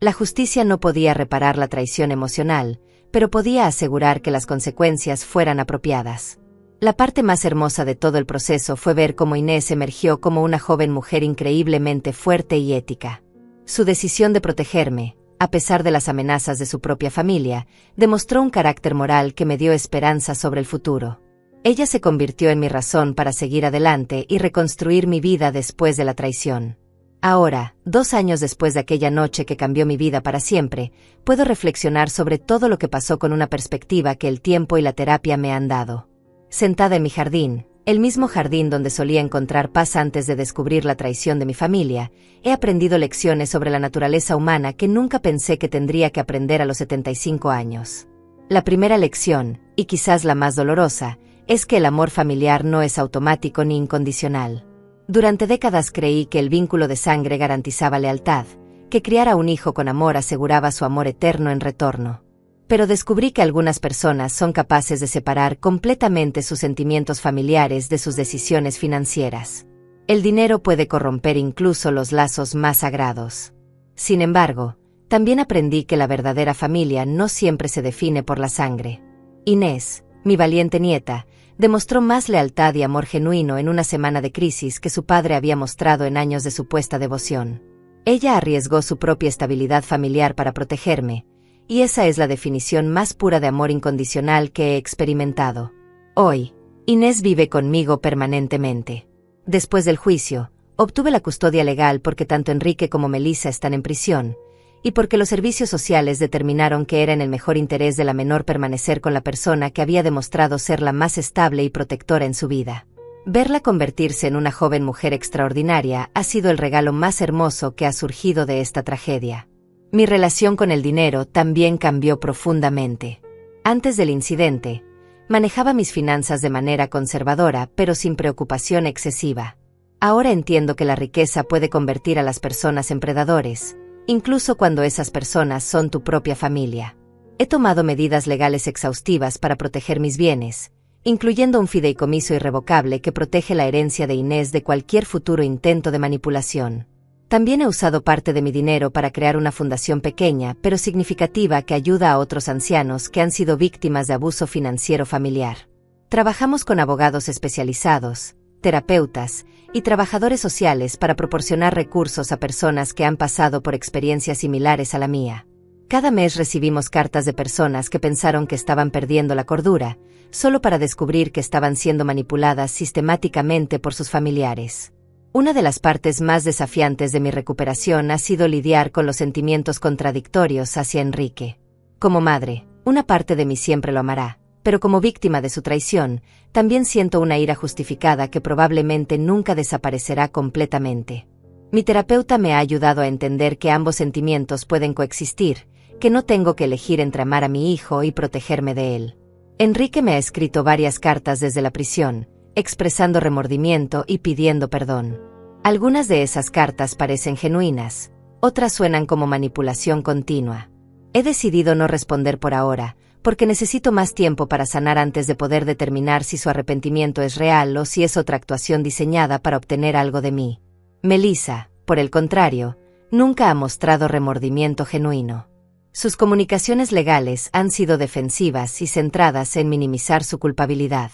La justicia no podía reparar la traición emocional, pero podía asegurar que las consecuencias fueran apropiadas. La parte más hermosa de todo el proceso fue ver cómo Inés emergió como una joven mujer increíblemente fuerte y ética. Su decisión de protegerme, a pesar de las amenazas de su propia familia, demostró un carácter moral que me dio esperanza sobre el futuro. Ella se convirtió en mi razón para seguir adelante y reconstruir mi vida después de la traición. Ahora, 2 años después de aquella noche que cambió mi vida para siempre, puedo reflexionar sobre todo lo que pasó con una perspectiva que el tiempo y la terapia me han dado. Sentada en mi jardín, el mismo jardín donde solía encontrar paz antes de descubrir la traición de mi familia, he aprendido lecciones sobre la naturaleza humana que nunca pensé que tendría que aprender a los 75 años. La primera lección, y quizás la más dolorosa, es que el amor familiar no es automático ni incondicional. Durante décadas creí que el vínculo de sangre garantizaba lealtad, que criar a un hijo con amor aseguraba su amor eterno en retorno. Pero descubrí que algunas personas son capaces de separar completamente sus sentimientos familiares de sus decisiones financieras. El dinero puede corromper incluso los lazos más sagrados. Sin embargo, también aprendí que la verdadera familia no siempre se define por la sangre. Inés, mi valiente nieta, demostró más lealtad y amor genuino en una semana de crisis que su padre había mostrado en años de supuesta devoción. Ella arriesgó su propia estabilidad familiar para protegerme, y esa es la definición más pura de amor incondicional que he experimentado. Hoy, Inés vive conmigo permanentemente. Después del juicio, obtuve la custodia legal porque tanto Enrique como Melissa están en prisión, y porque los servicios sociales determinaron que era en el mejor interés de la menor permanecer con la persona que había demostrado ser la más estable y protectora en su vida. Verla convertirse en una joven mujer extraordinaria ha sido el regalo más hermoso que ha surgido de esta tragedia. Mi relación con el dinero también cambió profundamente. Antes del incidente, manejaba mis finanzas de manera conservadora pero sin preocupación excesiva. Ahora entiendo que la riqueza puede convertir a las personas en predadores, incluso cuando esas personas son tu propia familia. He tomado medidas legales exhaustivas para proteger mis bienes, incluyendo un fideicomiso irrevocable que protege la herencia de Inés de cualquier futuro intento de manipulación. También he usado parte de mi dinero para crear una fundación pequeña pero significativa que ayuda a otros ancianos que han sido víctimas de abuso financiero familiar. Trabajamos con abogados especializados, terapeutas y trabajadores sociales para proporcionar recursos a personas que han pasado por experiencias similares a la mía. Cada mes recibimos cartas de personas que pensaron que estaban perdiendo la cordura, solo para descubrir que estaban siendo manipuladas sistemáticamente por sus familiares. Una de las partes más desafiantes de mi recuperación ha sido lidiar con los sentimientos contradictorios hacia Enrique. Como madre, una parte de mí siempre lo amará, pero como víctima de su traición, también siento una ira justificada que probablemente nunca desaparecerá completamente. Mi terapeuta me ha ayudado a entender que ambos sentimientos pueden coexistir, que no tengo que elegir entre amar a mi hijo y protegerme de él. Enrique me ha escrito varias cartas desde la prisión, expresando remordimiento y pidiendo perdón. Algunas de esas cartas parecen genuinas, otras suenan como manipulación continua. He decidido no responder por ahora, porque necesito más tiempo para sanar antes de poder determinar si su arrepentimiento es real o si es otra actuación diseñada para obtener algo de mí. Melissa, por el contrario, nunca ha mostrado remordimiento genuino. Sus comunicaciones legales han sido defensivas y centradas en minimizar su culpabilidad.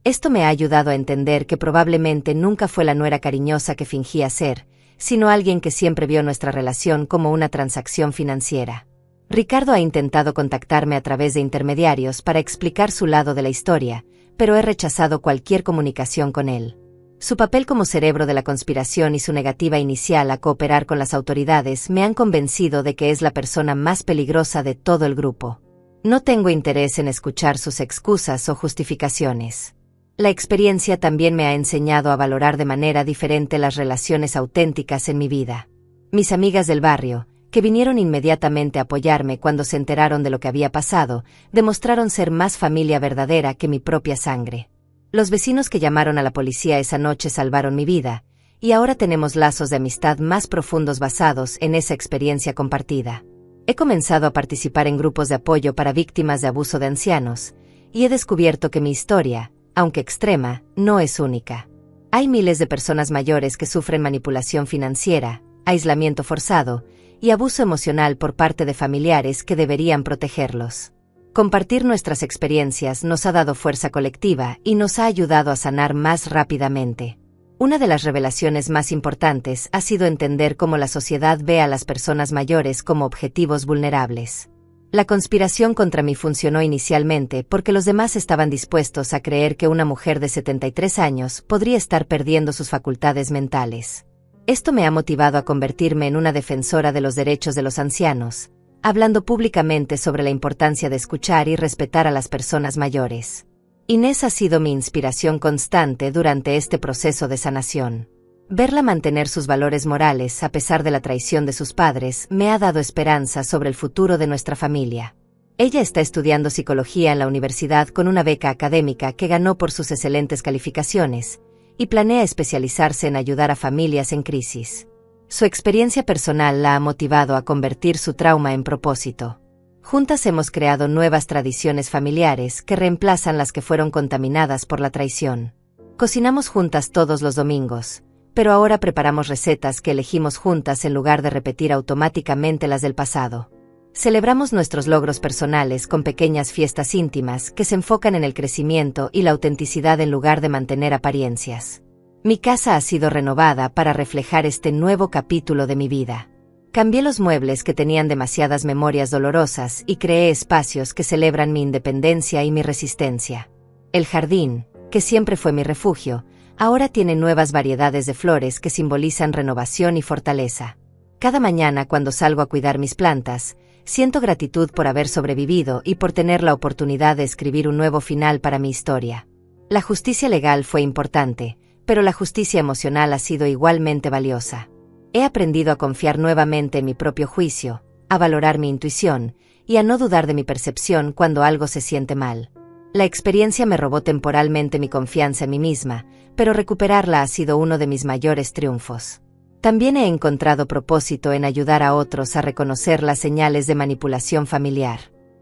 Esto me ha ayudado a entender que probablemente nunca fue la nuera cariñosa que fingía ser, sino alguien que siempre vio nuestra relación como una transacción financiera. Ricardo ha intentado contactarme a través de intermediarios para explicar su lado de la historia, pero he rechazado cualquier comunicación con él. Su papel como cerebro de la conspiración y su negativa inicial a cooperar con las autoridades me han convencido de que es la persona más peligrosa de todo el grupo. No tengo interés en escuchar sus excusas o justificaciones. La experiencia también me ha enseñado a valorar de manera diferente las relaciones auténticas en mi vida. Mis amigas del barrio, que vinieron inmediatamente a apoyarme cuando se enteraron de lo que había pasado, demostraron ser más familia verdadera que mi propia sangre. Los vecinos que llamaron a la policía esa noche salvaron mi vida, y ahora tenemos lazos de amistad más profundos basados en esa experiencia compartida. He comenzado a participar en grupos de apoyo para víctimas de abuso de ancianos, y he descubierto que mi historia, aunque extrema, no es única. Hay miles de personas mayores que sufren manipulación financiera, aislamiento forzado y abuso emocional por parte de familiares que deberían protegerlos. Compartir nuestras experiencias nos ha dado fuerza colectiva y nos ha ayudado a sanar más rápidamente. Una de las revelaciones más importantes ha sido entender cómo la sociedad ve a las personas mayores como objetivos vulnerables. La conspiración contra mí funcionó inicialmente porque los demás estaban dispuestos a creer que una mujer de 73 años podría estar perdiendo sus facultades mentales. Esto me ha motivado a convertirme en una defensora de los derechos de los ancianos, hablando públicamente sobre la importancia de escuchar y respetar a las personas mayores. Inés ha sido mi inspiración constante durante este proceso de sanación. Verla mantener sus valores morales a pesar de la traición de sus padres me ha dado esperanza sobre el futuro de nuestra familia. Ella está estudiando psicología en la universidad con una beca académica que ganó por sus excelentes calificaciones, y planea especializarse en ayudar a familias en crisis. Su experiencia personal la ha motivado a convertir su trauma en propósito. Juntas hemos creado nuevas tradiciones familiares que reemplazan las que fueron contaminadas por la traición. Cocinamos juntas todos los domingos, pero ahora preparamos recetas que elegimos juntas en lugar de repetir automáticamente las del pasado. Celebramos nuestros logros personales con pequeñas fiestas íntimas que se enfocan en el crecimiento y la autenticidad en lugar de mantener apariencias. Mi casa ha sido renovada para reflejar este nuevo capítulo de mi vida. Cambié los muebles que tenían demasiadas memorias dolorosas y creé espacios que celebran mi independencia y mi resistencia. El jardín, que siempre fue mi refugio, ahora tiene nuevas variedades de flores que simbolizan renovación y fortaleza. Cada mañana cuando salgo a cuidar mis plantas, siento gratitud por haber sobrevivido y por tener la oportunidad de escribir un nuevo final para mi historia. La justicia legal fue importante, pero la justicia emocional ha sido igualmente valiosa. He aprendido a confiar nuevamente en mi propio juicio, a valorar mi intuición y a no dudar de mi percepción cuando algo se siente mal. La experiencia me robó temporalmente mi confianza en mí misma, pero recuperarla ha sido uno de mis mayores triunfos. También he encontrado propósito en ayudar a otros a reconocer las señales de manipulación familiar.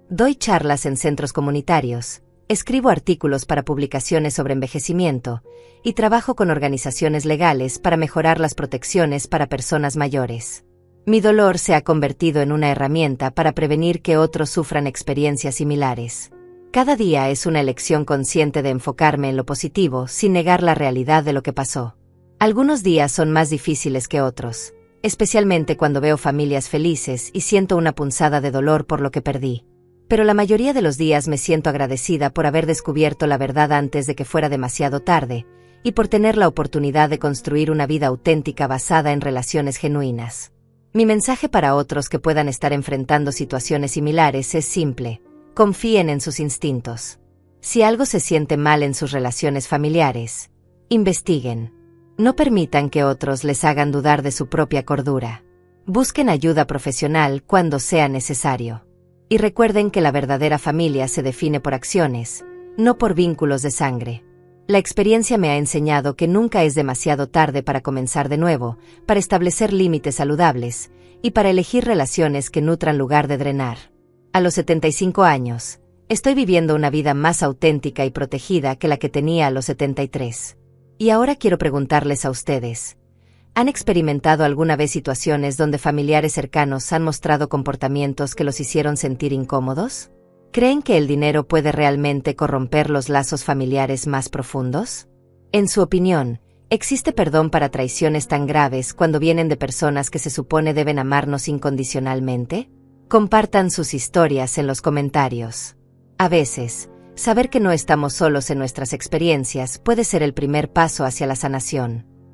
Doy charlas en centros comunitarios, escribo artículos para publicaciones sobre envejecimiento y trabajo con organizaciones legales para mejorar las protecciones para personas mayores. Mi dolor se ha convertido en una herramienta para prevenir que otros sufran experiencias similares. Cada día es una elección consciente de enfocarme en lo positivo sin negar la realidad de lo que pasó. Algunos días son más difíciles que otros, especialmente cuando veo familias felices y siento una punzada de dolor por lo que perdí. Pero la mayoría de los días me siento agradecida por haber descubierto la verdad antes de que fuera demasiado tarde, y por tener la oportunidad de construir una vida auténtica basada en relaciones genuinas. Mi mensaje para otros que puedan estar enfrentando situaciones similares es simple: confíen en sus instintos. Si algo se siente mal en sus relaciones familiares, investiguen. No permitan que otros les hagan dudar de su propia cordura. Busquen ayuda profesional cuando sea necesario. Y recuerden que la verdadera familia se define por acciones, no por vínculos de sangre. La experiencia me ha enseñado que nunca es demasiado tarde para comenzar de nuevo, para establecer límites saludables y para elegir relaciones que nutran lugar de drenar. A los 75 años, estoy viviendo una vida más auténtica y protegida que la que tenía a los 73. Y ahora quiero preguntarles a ustedes: ¿han experimentado alguna vez situaciones donde familiares cercanos han mostrado comportamientos que los hicieron sentir incómodos? ¿Creen que el dinero puede realmente corromper los lazos familiares más profundos? En su opinión, ¿existe perdón para traiciones tan graves cuando vienen de personas que se supone deben amarnos incondicionalmente? Compartan sus historias en los comentarios. A veces, saber que no estamos solos en nuestras experiencias puede ser el primer paso hacia la sanación.